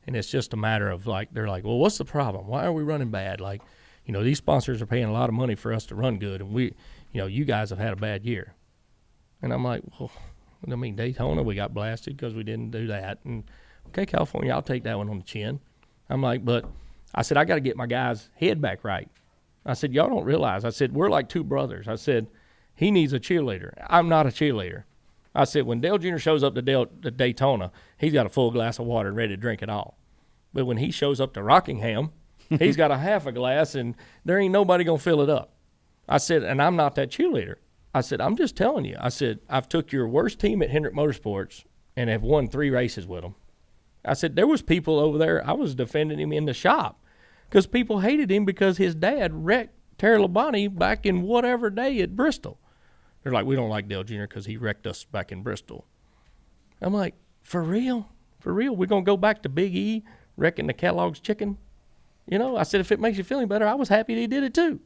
And it's just a matter of, like, they're like, well, what's the problem? Why are we running bad? Like, you know, these sponsors are paying a lot of money for us to run good, and we, you know, you guys have had a bad year. And I'm like, well, I mean, Daytona, we got blasted because we didn't do that. And, okay, California, I'll take that one on the chin. I'm like, but I said, I got to get my guy's head back right. I said, y'all don't realize. I said, we're like two brothers. I said, he needs a cheerleader. I'm not a cheerleader. I said, when Dale Jr. shows up to Daytona, he's got a full glass of water and ready to drink it all. But when he shows up to Rockingham, he's got a half a glass, and there ain't nobody going to fill it up. I said, and I'm not that cheerleader. I said, I'm just telling you. I said, I've took your worst team at Hendrick Motorsports and have won 3 races with them. I said, there was people over there, I was defending him in the shop because people hated him because his dad wrecked Terry Labonte back in whatever day at Bristol. They're like, we don't like Dale Jr. because he wrecked us back in Bristol. I'm like, for real? For real? We're going to go back to Big E wrecking the Kellogg's chicken? You know, I said, if it makes you feel any better, I was happy he did it too.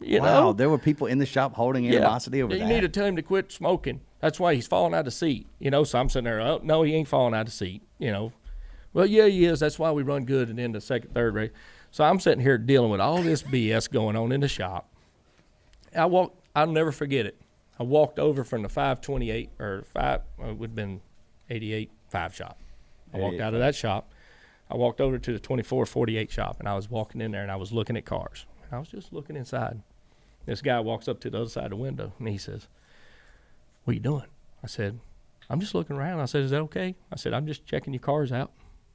You wow, know? there were people in the shop holding animosity over that. You need to tell him to quit smoking. That's why he's falling out of the seat. You know, so I'm sitting there, oh, no, he ain't falling out of the seat. You know, well, yeah, he is. That's why we run good and then the second, third race. So I'm sitting here dealing with all this BS going on in the shop. I'll never forget it. I walked over from the 528 or 5, it would have been 88 5 shop. I walked out of that shop. I walked over to the 2448 shop, and I was walking in there, and I was looking at cars. And I was just looking inside. This guy walks up to the other side of the window, and he says, what are you doing? I said, I'm just looking around. I said, is that okay? I said, I'm just checking your cars out.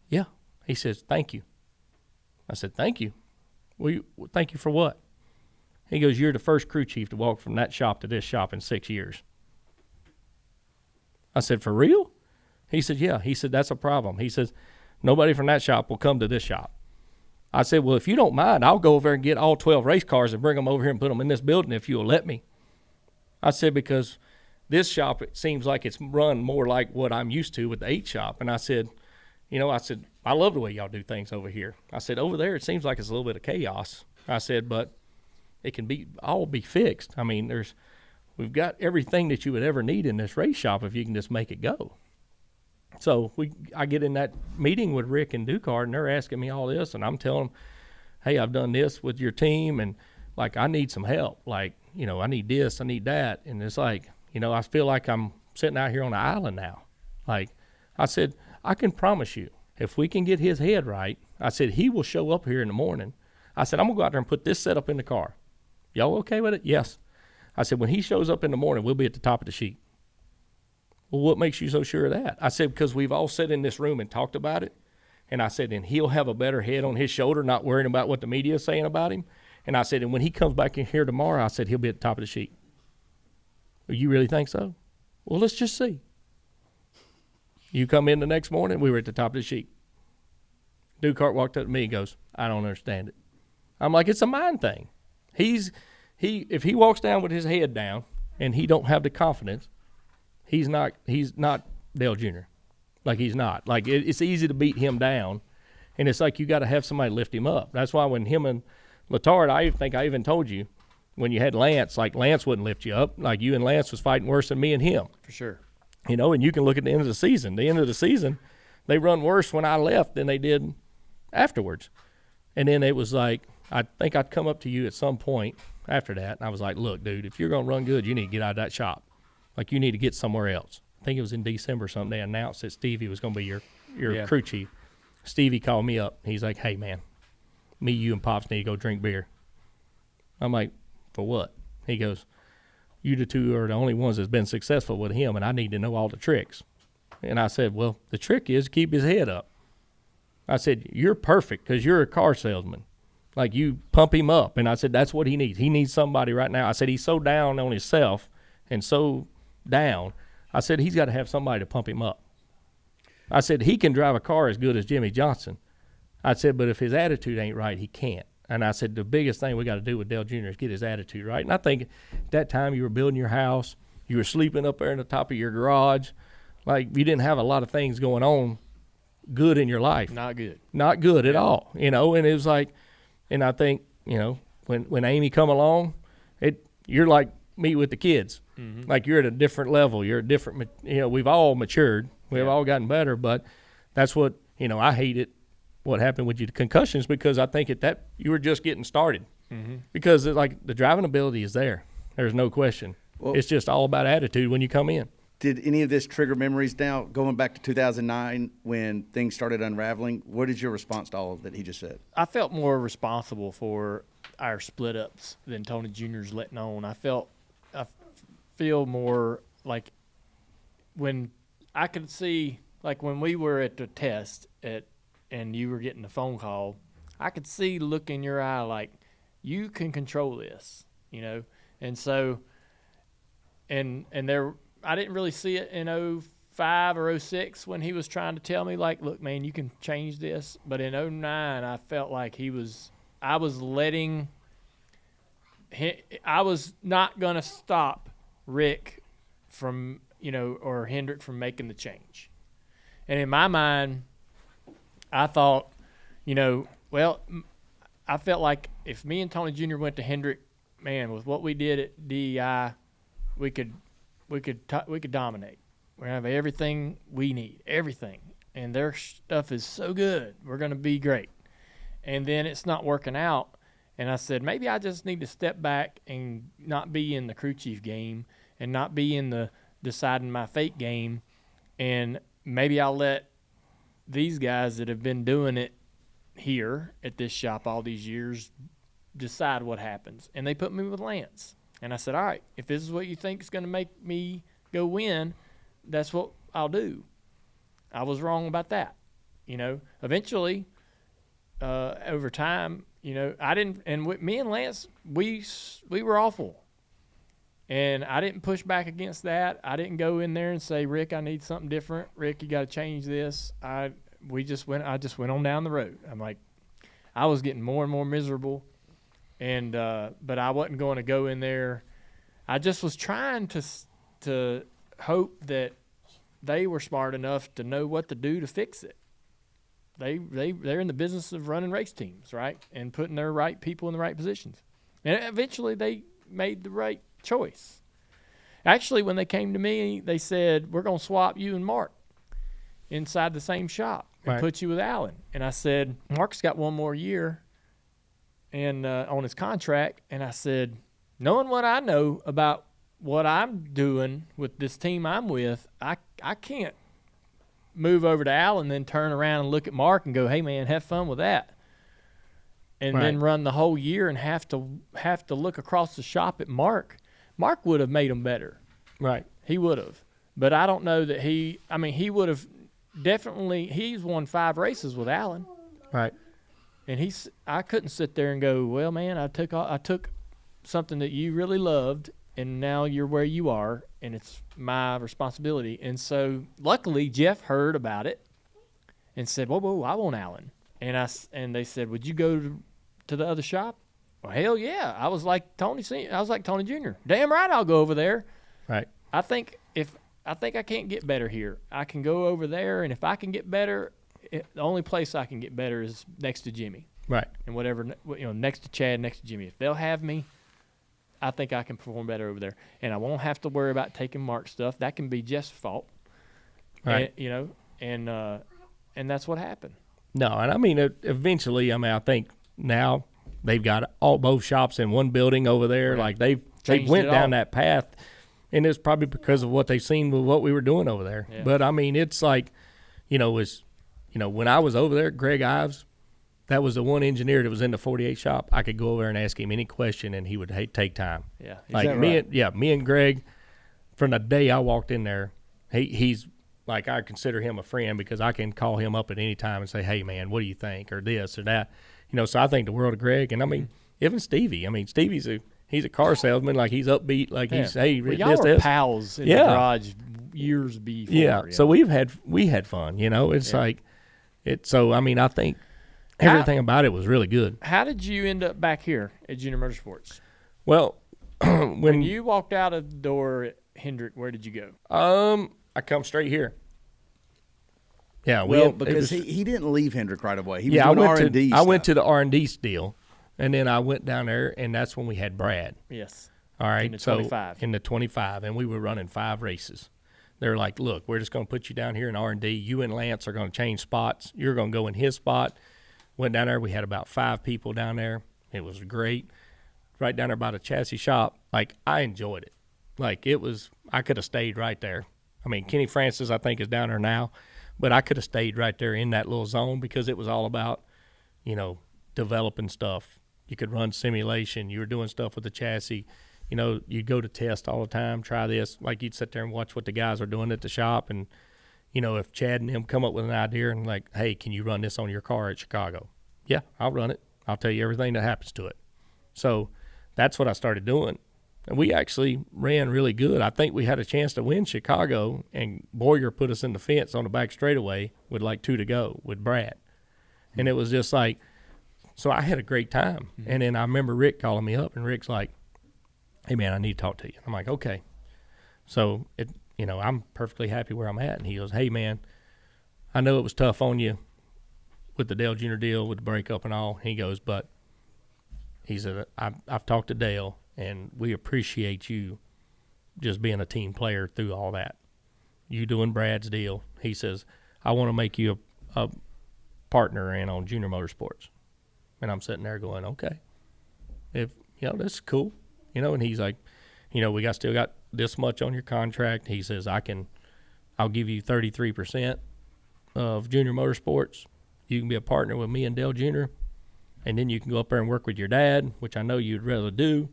Yeah. He says, thank you. I said, thank you. Well, thank you for what? He goes, you're the first crew chief to walk from that shop to this shop in 6 years. I said, for real? He said, yeah. He said, that's a problem. He says, nobody from that shop will come to this shop. I said, well, if you don't mind, I'll go over there and get all 12 race cars and bring them over here and put them in this building if you'll let me. I said, because this shop, it seems like it's run more like what I'm used to with the 8 shop. And I said, you know, I love the way y'all do things over here. I said, over there, it seems like it's a little bit of chaos. I said, but it can all be fixed. I mean, we've got everything that you would ever need in this race shop if you can just make it go. So I get in that meeting with Rick and Ducart, and they're asking me all this, and I'm telling them, hey, I've done this with your team, and, like, I need some help. Like, you know, I need this, I need that. And it's like, you know, I feel like I'm sitting out here on the island now. Like, I said, I can promise you, if we can get his head right, I said, he will show up here in the morning. I said, I'm going to go out there and put this setup in the car. Y'all okay with it? Yes. I said, when he shows up in the morning, we'll be at the top of the sheet. Well, what makes you so sure of that? I said, because we've all sat in this room and talked about it. And I said, and he'll have a better head on his shoulder, not worrying about what the media is saying about him. And I said, and when he comes back in here tomorrow, I said, he'll be at the top of the sheet. Well, you really think so? Well, let's just see. You come in the next morning, we were at the top of the sheet. Ducart walked up to me and goes, I don't understand it. I'm like, it's a mind thing. If he walks down with his head down and he don't have the confidence, he's not Dale Jr. Like, he's not. Like, it's easy to beat him down, and it's like you got to have somebody lift him up. That's why when him and Letard, I think I even told you, when you had Lance, like, Lance wouldn't lift you up. Like, you and Lance was fighting worse than me and him. For sure. You know, and you can look at the end of the season. The end of the season, they run worse when I left than they did afterwards. And then it was like, I think I'd come up to you at some point after that, and I was like, look, dude, if you're going to run good, you need to get out of that shop. Like, you need to get somewhere else. I think it was in December or something. They announced that Stevie was going to be your crew chief. Stevie called me up. He's like, hey, man, me, you, and Pops need to go drink beer. I'm like, for what? He goes, you the two are the only ones that's been successful with him, and I need to know all the tricks. And I said, well, the trick is keep his head up. I said, you're perfect because you're a car salesman. Like, you pump him up. And I said, that's what he needs. He needs somebody right now. I said, he's so down on himself and so down. I said, he's got to have somebody to pump him up. I said, he can drive a car as good as Jimmy Johnson. I said, but if his attitude ain't right, he can't. And I said, the biggest thing we got to do with Dale Jr. is get his attitude right. And I think at that time you were building your house. You were sleeping up there in the top of your garage. Like, you didn't have a lot of things going on good in your life. Not good. Not good at all, you know. And it was like, and I think, you know, when Amy come along, you're like me with the kids. Mm-hmm. Like, you're at a different level. You're a different, you know, we've all matured. We've all gotten better. But that's what, you know, I hate it, what happened with you, the concussions, because I think you were just getting started. Mm-hmm. Because, like, the driving ability is there. There's no question. Well, it's just all about attitude when you come in. Did any of this trigger memories now, going back to 2009 when things started unraveling? What is your response to all that he just said? I felt more responsible for our split ups than Tony Jr.'s letting on. I feel more like when I could see, like when we were at the test and you were getting the phone call, I could see the look in your eye like, you can control this, you know? And so, and there, I didn't really see it in 05 or 06 when he was trying to tell me, like, look, man, you can change this. But in 09, I felt like I was not going to stop Rick from, you know, or Hendrick from making the change. And in my mind, I thought, you know, well, I felt like if me and Tony Jr. went to Hendrick, man, with what we did at DEI, we could dominate. We're gonna have everything we need, everything, and their stuff is so good. We're gonna be great. And then it's not working out, and I said maybe I just need to step back and not be in the crew chief game and not be in the deciding my fate game, and maybe I'll let these guys that have been doing it here at this shop all these years decide what happens. And they put me with Lance. And I said, all right, if this is what you think is going to make me go win, that's what I'll do. I was wrong about that. You know, eventually, over time, you know, I didn't, and with me and Lance, we were awful. And I didn't push back against that. I didn't go in there and say, Rick, I need something different. Rick, you got to change this. I just went on down the road. I'm like, I was getting more and more miserable. And but I wasn't going to go in there. I just was trying to hope that they were smart enough to know what to do to fix it. They're in the business of running race teams, right, and putting their right people in the right positions. And eventually they made the right choice. Actually, when they came to me, they said, we're going to swap you and Mark inside the same shop and put you with Alan. And I said, Mark's got one more year and on his contract, and I said, knowing what I know about what I'm doing with this team I'm with, I can't move over to Alan and then turn around and look at Mark and go, hey, man, have fun with that. And then run the whole year and have to look across the shop at Mark. Mark would have made them better. Right. He would have. But I don't know that he would have definitely – he's won 5 races with Alan. Right. And I couldn't sit there and go, well, man, I took something that you really loved, and now you're where you are, and it's my responsibility. And so, luckily, Jeff heard about it and said, whoa, I want Alan. And they said, would you go to the other shop? Well, hell yeah. I was like Tony Jr. Damn right I'll go over there. Right. I think I can't get better here. I can go over there, and if I can get better – the only place I can get better is next to Jimmy. Right. And whatever, next to Chad, next to Jimmy. If they'll have me, I think I can perform better over there. And I won't have to worry about taking Mark's stuff. That can be Jeff's fault. Right. And that's what happened. No, and I mean, eventually, I think now they've got both shops in one building over there. Right. Like they went down that path, and it's probably because of what they've seen with what we were doing over there. Yeah. But I mean, it's like, when I was over there, Greg Ives, that was the one engineer that was in the 48 shop. I could go over there and ask him any question, and he would take time. Yeah. Like that me, right? me and Greg, from the day I walked in there, he's like, I consider him a friend because I can call him up at any time and say, hey man, what do you think, or this or that, so I think the world of Greg. And I mean, even Stevie. I mean, Stevie's he's a car salesman. Like, he's upbeat. Like, he's hey, well, y'all were pals in the garage years before. Yeah. So we had fun. It's like it. So I mean, I think everything about it was really good. How did you end up back here at Junior Motorsports? Well, when you walked out of the door at Hendrick, where did you go? I come straight here. Yeah, because he didn't leave Hendrick right away. He was doing R&D I went to the R&D deal, and then I went down there, and that's when we had Brad. Yes. All right. In the 25. In the 25, and we were running 5 races. They're like, look, we're just going to put you down here in R&D. You and Lance are going to change spots. You're going to go in his spot. Went down there. We had about 5 people down there. It was great. Right down there by the chassis shop. Like, I enjoyed it. Like, it was, I could have stayed right there. I mean, Kenny Francis, I think, is down there now. But I could have stayed right there in that little zone because it was all about, developing stuff. You could run simulation. You were doing stuff with the chassis. You'd go to test all the time, try this. Like, you'd sit there and watch what the guys are doing at the shop. And, if Chad and him come up with an idea and like, hey, can you run this on your car at Chicago? Yeah, I'll run it. I'll tell you everything that happens to it. So that's what I started doing. And we actually ran really good. I think we had a chance to win Chicago, and Boyer put us in the fence on the back straightaway with like 2 to go with Brad. And it was just like, so I had a great time. Mm-hmm. And then I remember Rick calling me up, and Rick's like, hey, man, I need to talk to you. I'm like, okay. So, I'm perfectly happy where I'm at. And he goes, hey, man, I know it was tough on you with the Dale Jr. deal, with the breakup and all. He goes, but he said, I've talked to Dale, and we appreciate you just being a team player through all that. You doing Brad's deal. He says, I want to make you a partner in on Junior Motorsports. And I'm sitting there going, okay. If, that's cool. And he's like, we still got this much on your contract. He says, I'll give you 33% of Junior Motorsports. You can be a partner with me and Dale Jr., and then you can go up there and work with your dad, which I know you'd rather do.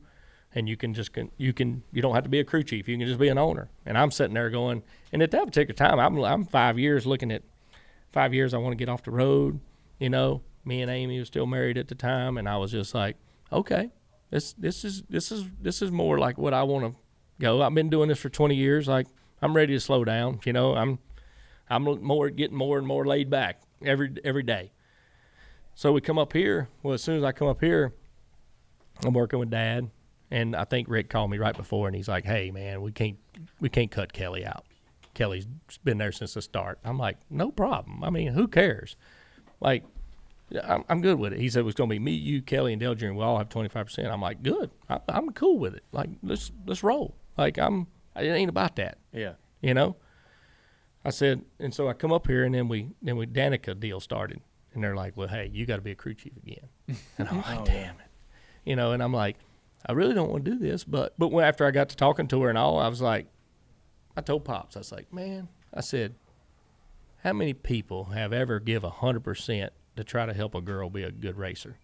And you don't have to be a crew chief. You can just be an owner. And I'm sitting there going, and at that particular time, I'm 5 years looking at 5 years. I want to get off the road. Me and Amy was still married at the time, and I was just like, okay, this is more like what I want to go. I've been doing this for 20 years. Like, I'm ready to slow down. I'm getting more and more laid back every day. So we come up here. Well, as soon as I come up here, I'm working with Dad. And I think Rick called me right before, and he's like, hey, man, we can't cut Kelly out. Kelly's been there since the start. I'm like, no problem. I mean, who cares? Like, I'm good with it. He said it was going to be me, you, Kelly, and Dale Jr. We all have 25%. I'm like, good. I'm cool with it. Like, let's roll. Like, it ain't about that. Yeah. I said, and so I come up here, and then we Danica deal started. And they're like, well, hey, you got to be a crew chief again. And I'm like, damn it. And I'm like, I really don't want to do this, but after I got to talking to her and all, I was like, I told Pops, I was like, man, I said, how many people have ever give 100% to try to help a girl be a good racer?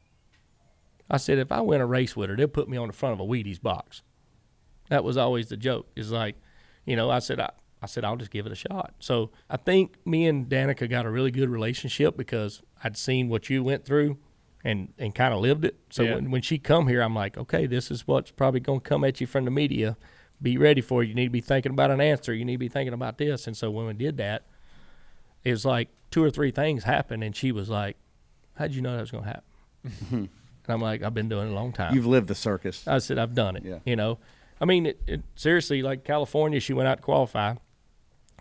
I said, if I win a race with her, they'll put me on the front of a Wheaties box. That was always the joke. It's like, I said, I'll just give it a shot. So I think me and Danica got a really good relationship because I'd seen what you went through and kind of lived it. So when she come here, I'm like, okay, this is what's probably going to come at you from the media. Be ready for it. You need to be thinking about an answer. You need to be thinking about this. And so when we did that, it was like 2 or 3 things happened, and she was like, how'd you know that was going to happen? And I'm like, I've been doing it a long time. You've lived the circus. I said, I've done it. Yeah. I mean, it seriously, like California, she went out to qualify.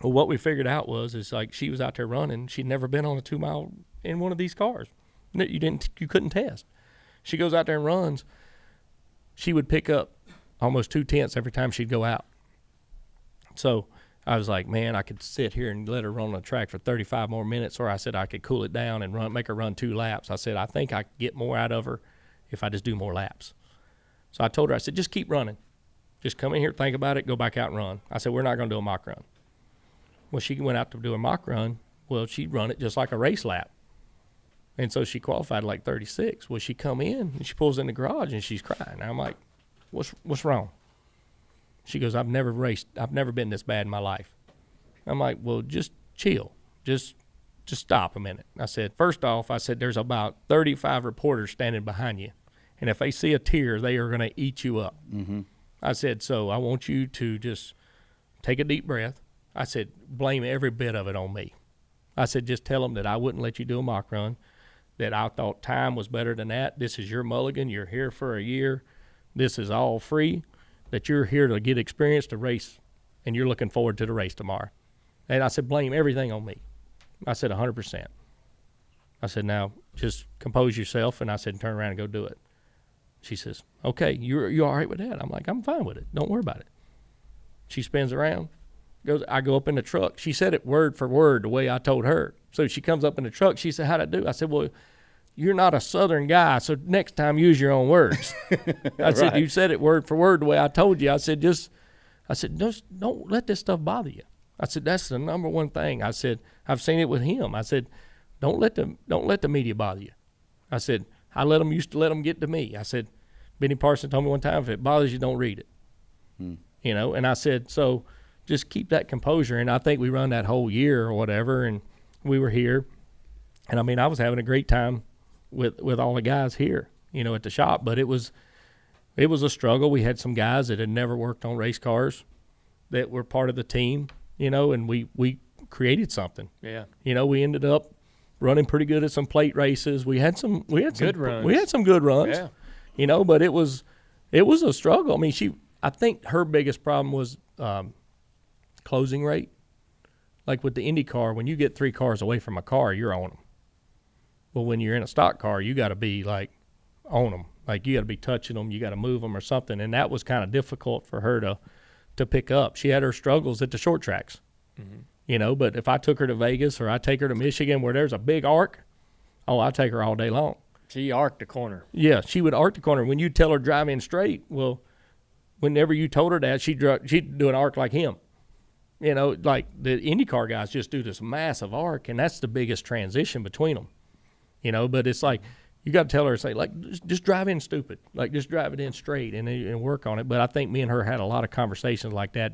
Well, what we figured out is like she was out there running. She'd never been on a 2-mile in one of these cars. You couldn't test. She goes out there and runs. She would pick up almost 2 tenths every time she'd go out. So I was like, man, I could sit here and let her run on the track for 35 more minutes, or I said I could cool it down and make her run 2 laps. I said, I think I could get more out of her if I just do more laps. So I told her, I said, just keep running. Just come in here, think about it, go back out and run. I said, we're not going to do a mock run. Well, she went out to do a mock run. Well, she'd run it just like a race lap. And so she qualified like 36. Well, she come in and she pulls in the garage and she's crying. And I'm like, what's wrong? She goes, I've never been this bad in my life. I'm like, well, just chill. Just stop a minute. I said, first off, there's about 35 reporters standing behind you. And if they see a tear, they are going to eat you up. Mm-hmm. I said, so I want you to just take a deep breath. I said, blame every bit of it on me. I said, just tell them that I wouldn't let you do a mock run, that I thought time was better than that. This is your mulligan. You're here for a year. This is all free, that you're here to get experience to race, and you're looking forward to the race tomorrow. And I said, blame everything on me. I said, 100%. I said, now just compose yourself, and I said, turn around and go do it. She says, okay, you all right with that? I'm like, I'm fine with it. Don't worry about it. She spins around, I go up in the truck. She said it word for word the way I told her. So she comes up in the truck. She said, how'd I do? I said, well, you're not a Southern guy, so next time use your own words. I said, you said it word for word the way I told you. I said, just don't let this stuff bother you. I said, that's the number one thing. I said, I've seen it with him. I said, don't let the media bother you. I said, I used to let them get to me. I said, Benny Parson told me one time, if it bothers you, don't read it. You know, and I said, so just keep that composure. And I think we run that whole year or whatever, and we were here. And I mean, I was having a great time with all the guys here, you know, at the shop. But it was a struggle. We had some guys that had never worked on race cars that were part of the team, you know, and we created something. Yeah. You know, we ended up running pretty good at some plate races. We had some good runs. We had some good runs. Yeah. You know, but it was a struggle. I mean, I think her biggest problem was closing rate. Like with the Indy car, when you get 3 cars away from a car, you're on them. Well, when you're in a stock car, you got to be like on them. Like you got to be touching them, you got to move them or something. And that was kind of difficult for her to pick up. She had her struggles at the short tracks, you know. But if I took her to Vegas or I take her to Michigan where there's a big arc, I take her all day long. She arced the corner. Yeah, she would arc the corner. When you tell her drive in straight, well, whenever you told her that, she'd do an arc like him. You know, like the IndyCar guys just do this massive arc, and that's the biggest transition between them. You know, but it's like you got to tell her, say, like, just drive in stupid. Like, just drive it in straight and work on it. But I think me and her had a lot of conversations like that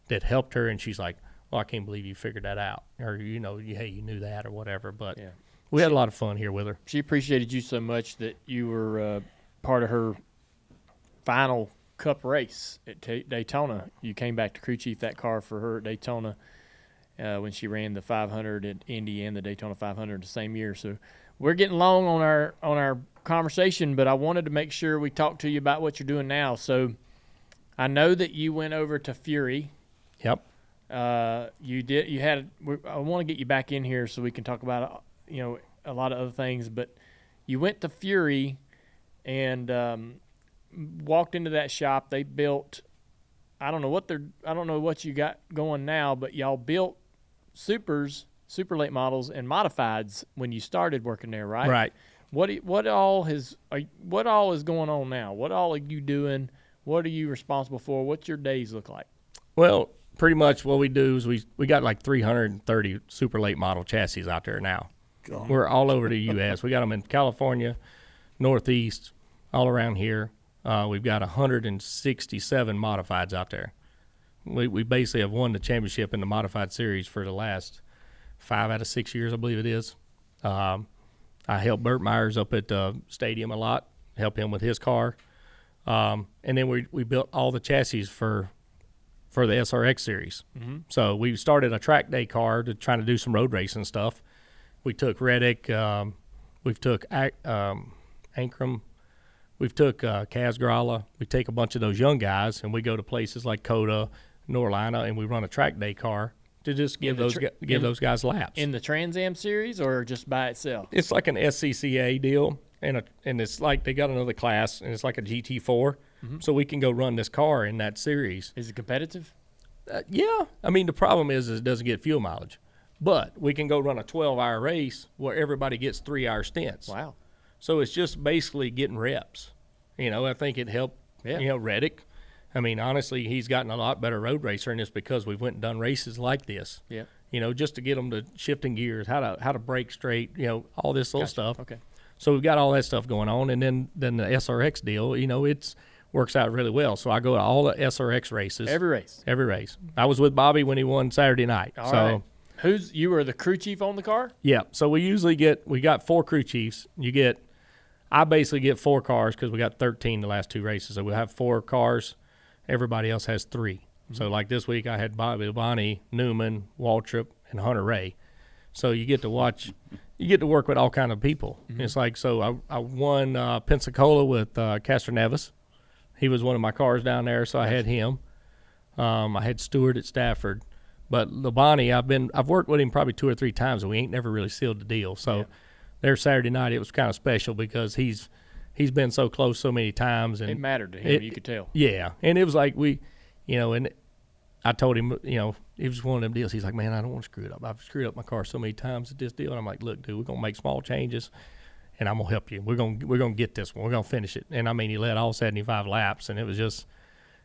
that helped her, and she's like, well, I can't believe you figured that out. Or, you know, hey, you knew that or whatever. But yeah. We had a lot of fun here with her. She appreciated you so much that you were part of her final Cup race at Daytona. You came back to crew chief that car for her at Daytona when she ran the 500 at Indy and the Daytona 500 the same year. So we're getting long on our conversation, but I wanted to make sure we talked to you about what you're doing now. So I know that you went over to Fury. Yep. You did. You had. I want to get you back in here so we can talk about a lot of other things. But you went to Fury and walked into that shop. They built. I don't know what you got going now, but y'all built super late models and modifieds when you started working there, right? Right. What all is going on now? What all are you doing? What are you responsible for? What's your days look like? Well, pretty much what we do is we got like 330 super late model chassis out there now. God. We're all over the U.S. We got them in California, Northeast, all around here. We've got 167 modifieds out there. We basically have won the championship in the modified series for the last 5 out of 6 years, I believe it is. I help Burt Myers up at the stadium a lot, help him with his car. And then we built all the chassis for the SRX series. Mm-hmm. So we started a track day car to try to do some road racing stuff. We took Reddick, we've took Ankrum, we've took Kaz Gralla. We take a bunch of those young guys, and we go to places like Coda, Norlina, and we run a track day car to just give those guys laps. In the Trans Am series or just by itself? It's like an SCCA deal, and it's like they got another class, and it's like a GT4. Mm-hmm. So we can go run this car in that series. Is it competitive? Yeah. I mean, the problem is it doesn't get fuel mileage. But we can go run a 12-hour race where everybody gets 3-hour stints. Wow. So it's just basically getting reps. I think it helped, Reddick. I mean, honestly, he's gotten a lot better road racer, and it's because we went and done races like this. Yeah. just to get them to shifting gears, how to brake straight, all this little stuff. Okay. So we've got all that stuff going on, and then the SRX deal, it's works out really well. So I go to all the SRX races. Every race. I was with Bobby when he won Saturday night. All right. You were the crew chief on the car? Yeah. So we got 4 crew chiefs. I basically get 4 cars because we got 13 the last 2 races. So we'll have 4 cars. Everybody else has 3. Mm-hmm. So like this week I had Bobby Labonte, Newman, Waltrip, and Hunter Ray. So you get to work with all kind of people. Mm-hmm. It's like, so I won Pensacola with Castro Nevis. He was one of my cars down there, so I had him. I had Stewart at Stafford. But Labonte, I've worked with him probably 2 or 3 times, and we ain't never really sealed the deal. So there Saturday night, it was kind of special because he's been so close so many times. And it mattered to him, you could tell. Yeah, and it was like and I told him, it was one of them deals. He's like, man, I don't want to screw it up. I've screwed up my car so many times at this deal. And I'm like, look, dude, we're going to make small changes, and I'm going to help you. We're going to get this one. We're going to finish it. And, I mean, he led all 75 laps, and it was just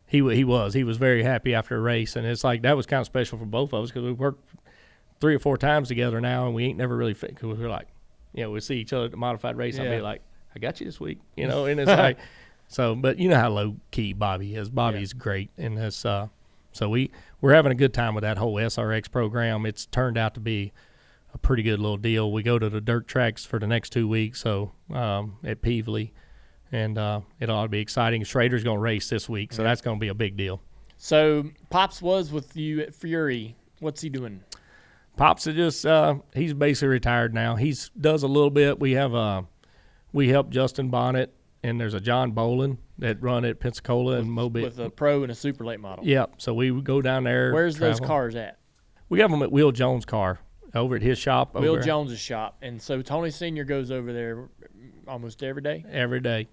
he was very happy after a race. And it's like that was kind of special for both of us because we worked 3 or 4 times together now, and we ain't never really fit because we're like, we see each other at the modified race. I'll be like, I got you this week, and it's like, so, but you know how low key Bobby is. Bobby's great, and it's, so we're having a good time with that whole SRX program. It's turned out to be a pretty good little deal. We go to the dirt tracks for the next 2 weeks, so at Peevely, and it ought to be exciting. Schrader's going to race this week, so that's going to be a big deal. So Pops was with you at Fury. What's he doing? Pops is just he's basically retired now. He does a little bit. We help Justin Bonnet, and there's a John Bolin that run at Pensacola and Mobile with a pro and a super late model. Yep. So we would go down there. Where's those cars at? We have them at Will Jones' car over at his shop. Will Jones' shop, and so Tony Sr. goes over there almost every day. Every day.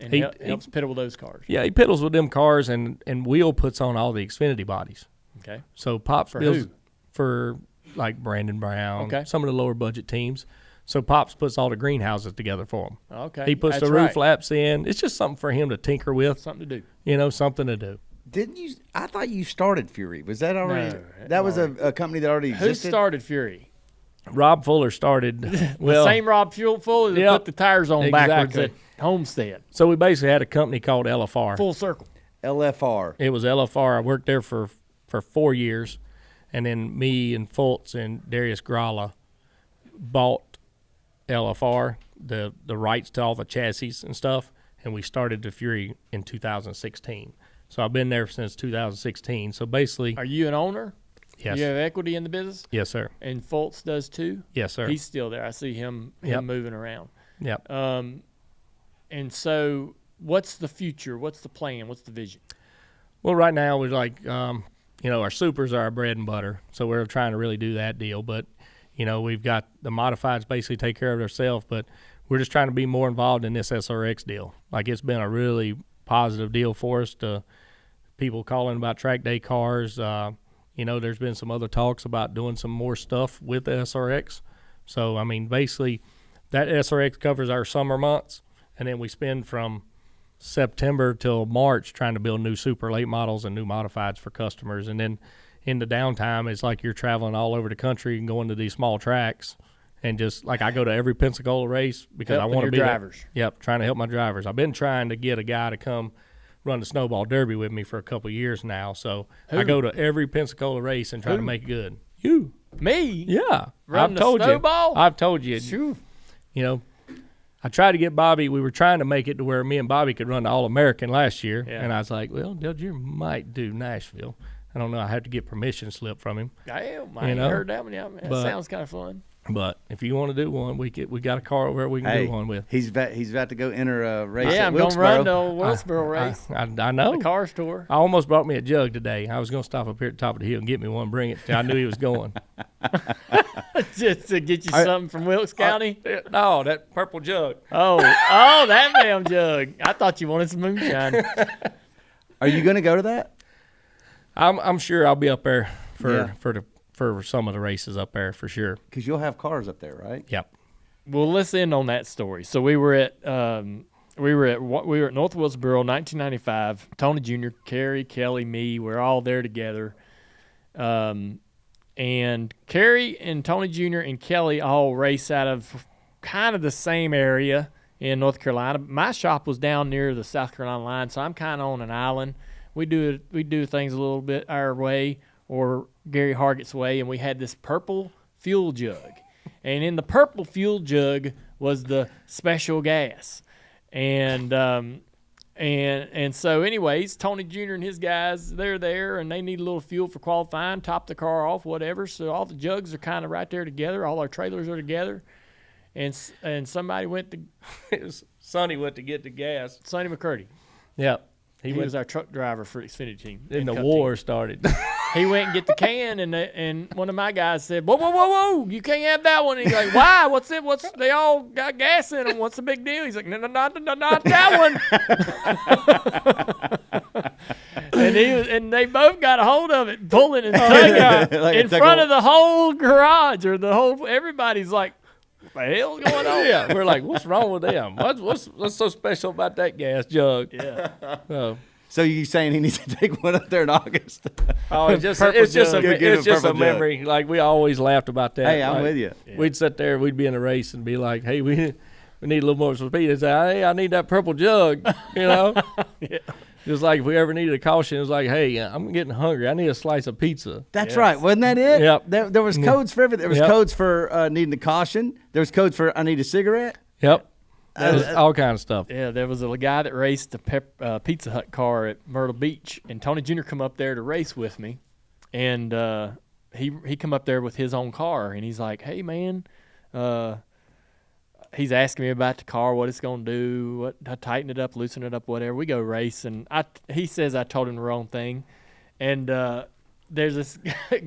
And he helps piddle with those cars. Yeah, he piddles with them cars, and Will puts on all the Xfinity bodies. Okay. So Pops for builds who? For like Brandon Brown, okay, some of the lower budget teams. So Pops puts all the greenhouses together for him. Okay. He puts the roof laps in. It's just something for him to tinker with. Something to do. Something to do. Didn't you? I thought you started Fury. Was that already? No, that was a company that already existed. Who started Fury? Rob Fuller started. The same Rob Fuller that put the tires on backwards at Homestead. So we basically had a company called LFR. Full circle. LFR. It was LFR. I worked there for 4 years, and then me and Fultz and Darius Gralla bought LFR, the rights to all the chassis and stuff, and we started the Fury in 2016. So I've been there since 2016. So basically, are you an owner? Yes. You have equity in the business? Yes, sir. And Fultz does too? Yes, sir. He's still there. I see him moving around. Yep. And so what's the future? What's the plan? What's the vision? Well, right now we're like, our supers are our bread and butter. So we're trying to really do that deal. But, we've got the modifieds basically take care of themselves. But we're just trying to be more involved in this SRX deal. Like, it's been a really positive deal for us to people calling about track day cars. There's been some other talks about doing some more stuff with the SRX. So, I mean, basically that SRX covers our summer months. And then we spend from September till March trying to build new super late models and new modifieds for customers. And then in the downtime, it's like you're traveling all over the country and going to these small tracks. And just like I go to every Pensacola race because I want to be drivers. Yep, trying to help my drivers. I've been trying to get a guy to come run the Snowball Derby with me for a couple of years now. So I go to every Pensacola race and try to make it good. You. Me? Yeah. Run the Snowball? I've told you. Sure. I tried to get Bobby. We were trying to make it to where me and Bobby could run the All-American last year. Yeah. And I was like, well, Del Gier might do Nashville. I don't know. I had to get permission slip from him. I ain't heard that one yet. That sounds kind of fun. But if you want to do one, we got a car over there we can do one with. He's about to go enter a race. Yeah, I'm going to run the Wilkesboro race. I know. The car store. I almost brought me a jug today. I was going to stop up here at the top of the hill and get me one, bring it. I knew he was going. Just to get you something from Wilkes County? No, that purple jug. Oh, that damn jug. I thought you wanted some moonshine. Are you going to go to that? I'm sure I'll be up there for some of the races up there for sure. Because you'll have cars up there, right? Yep. Well, let's end on that story. So we were at North Wilkesboro, 1995. Tony Jr., Kerry, Kelly, me, we're all there together. And Kerry and Tony Jr. and Kelly all race out of kind of the same area in North Carolina. My shop was down near the South Carolina line, so I'm kind of on an island. We do things a little bit our way or Gary Hargett's way, and we had this purple fuel jug. And in the purple fuel jug was the special gas. And so anyways, Tony Jr. and his guys, they're there, and they need a little fuel for qualifying, top the car off, whatever. So all the jugs are kind of right there together. All our trailers are together. And somebody went to Sonny went to get the gas. Sonny McCurdy. Yep. He was our truck driver for the Xfinity team. Then the war started. He went and get the can, and one of my guys said, "Whoa, whoa, whoa, whoa! You can't have that one." And he's like, "Why? What's it? They all got gas in them. What's the big deal?" He's like, "No, not that one." And they both got a hold of it, pulling and tugging Like in front of the whole garage or the whole. Everybody's like, "What the hell's going on?" Yeah, we're like, "What's wrong with them? What's so special about that gas jug?" Yeah. So you saying he needs to take one up there in August? Oh, it's just a memory. Like we always laughed about that. Hey, I'm like, with you. Yeah. We'd sit there, we'd be in a race and be like, "Hey, we need a little more speed." And say, "Hey, I need that purple jug," you know. Yeah. Just like if we ever needed a caution, it was like, "Hey, I'm getting hungry. I need a slice of pizza." That's Yes. right. Wasn't that it? Yep. There was codes for everything. There was Yep. codes for needing a caution. There was codes for I need a cigarette. Yep. There's all kind of stuff. Yeah, there was a guy that raced the Pizza Hut car at Myrtle Beach, and Tony Jr. come up there to race with me, and he come up there with his own car, and he's like, "Hey, man," he's asking me about the car, what it's gonna do, how tighten it up, loosen it up, whatever. We go race, and he says I told him the wrong thing, and there's this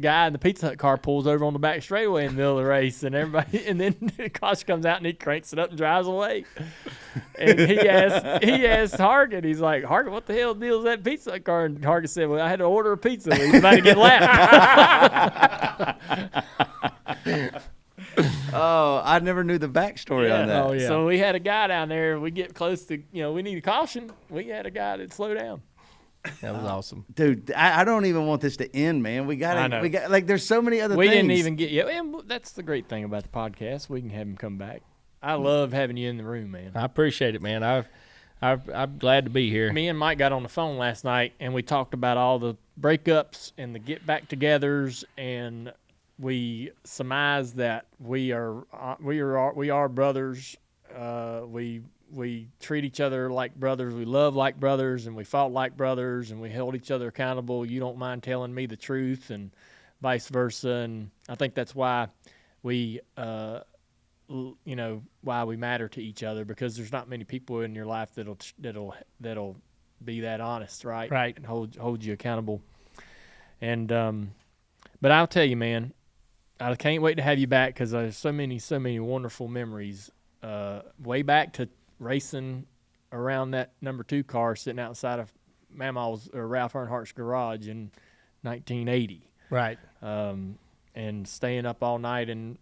guy in the Pizza Hut car pulls over on the back straightaway in the middle of the race, and then the caution comes out and he cranks it up and drives away. And he asked Hargett, he's like, "Hargett, what the hell deal is that Pizza Hut car?" And Hargett said, "Well, I had to order a pizza. He's about to get lapped." Oh, I never knew the backstory on that. Oh, yeah. So we had a guy down there. We get close to, we need a caution. We had a guy that slowed down. That was awesome. Dude, I don't even want this to end, man. I know. We got like there's so many other We things. didn't even get and that's the great thing about the podcast. We can have him come back. I love having you in the room, man. I appreciate it, man. I'm glad to be here. Me and Mike got on the phone last night, and we talked about all the breakups and the get back togethers, and we surmised that we are brothers. We treat each other like brothers. We love like brothers, and we fought like brothers, and we held each other accountable. You don't mind telling me the truth, and vice versa. And I think that's why we, why we matter to each other, because there's not many people in your life that'll be that honest, right? Right. And hold you accountable. And but I'll tell you, man, I can't wait to have you back, because there's so many wonderful memories. Way back to racing around that number 2 car sitting outside of Mamaw's or Ralph Earnhardt's garage in 1980. Right. And staying up all night in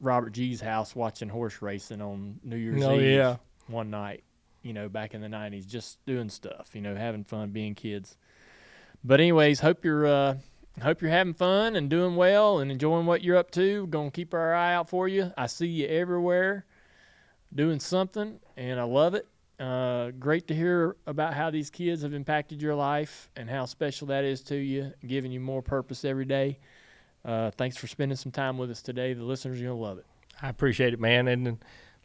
Robert G's house watching horse racing on New Year's Oh, Eve yeah. one night, back in the 90s, just doing stuff, having fun, being kids. But anyways, hope you're having fun and doing well and enjoying what you're up to. Gonna keep our eye out for you. I see you everywhere doing something, and I love it. Great to hear about how these kids have impacted your life and how special that is to you, giving you more purpose every day. Thanks for spending some time with us today. The listeners are going to love it. I appreciate it, man. And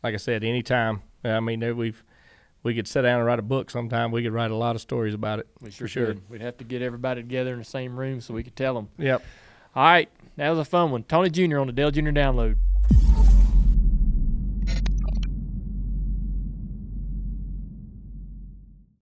like I said, anytime. I mean, we could sit down and write a book sometime. We could write a lot of stories about it. We for sure. could. We'd have to get everybody together in the same room so we could tell them. Yep. All right, that was a fun one. Tony Jr. on the Dale Jr. Download.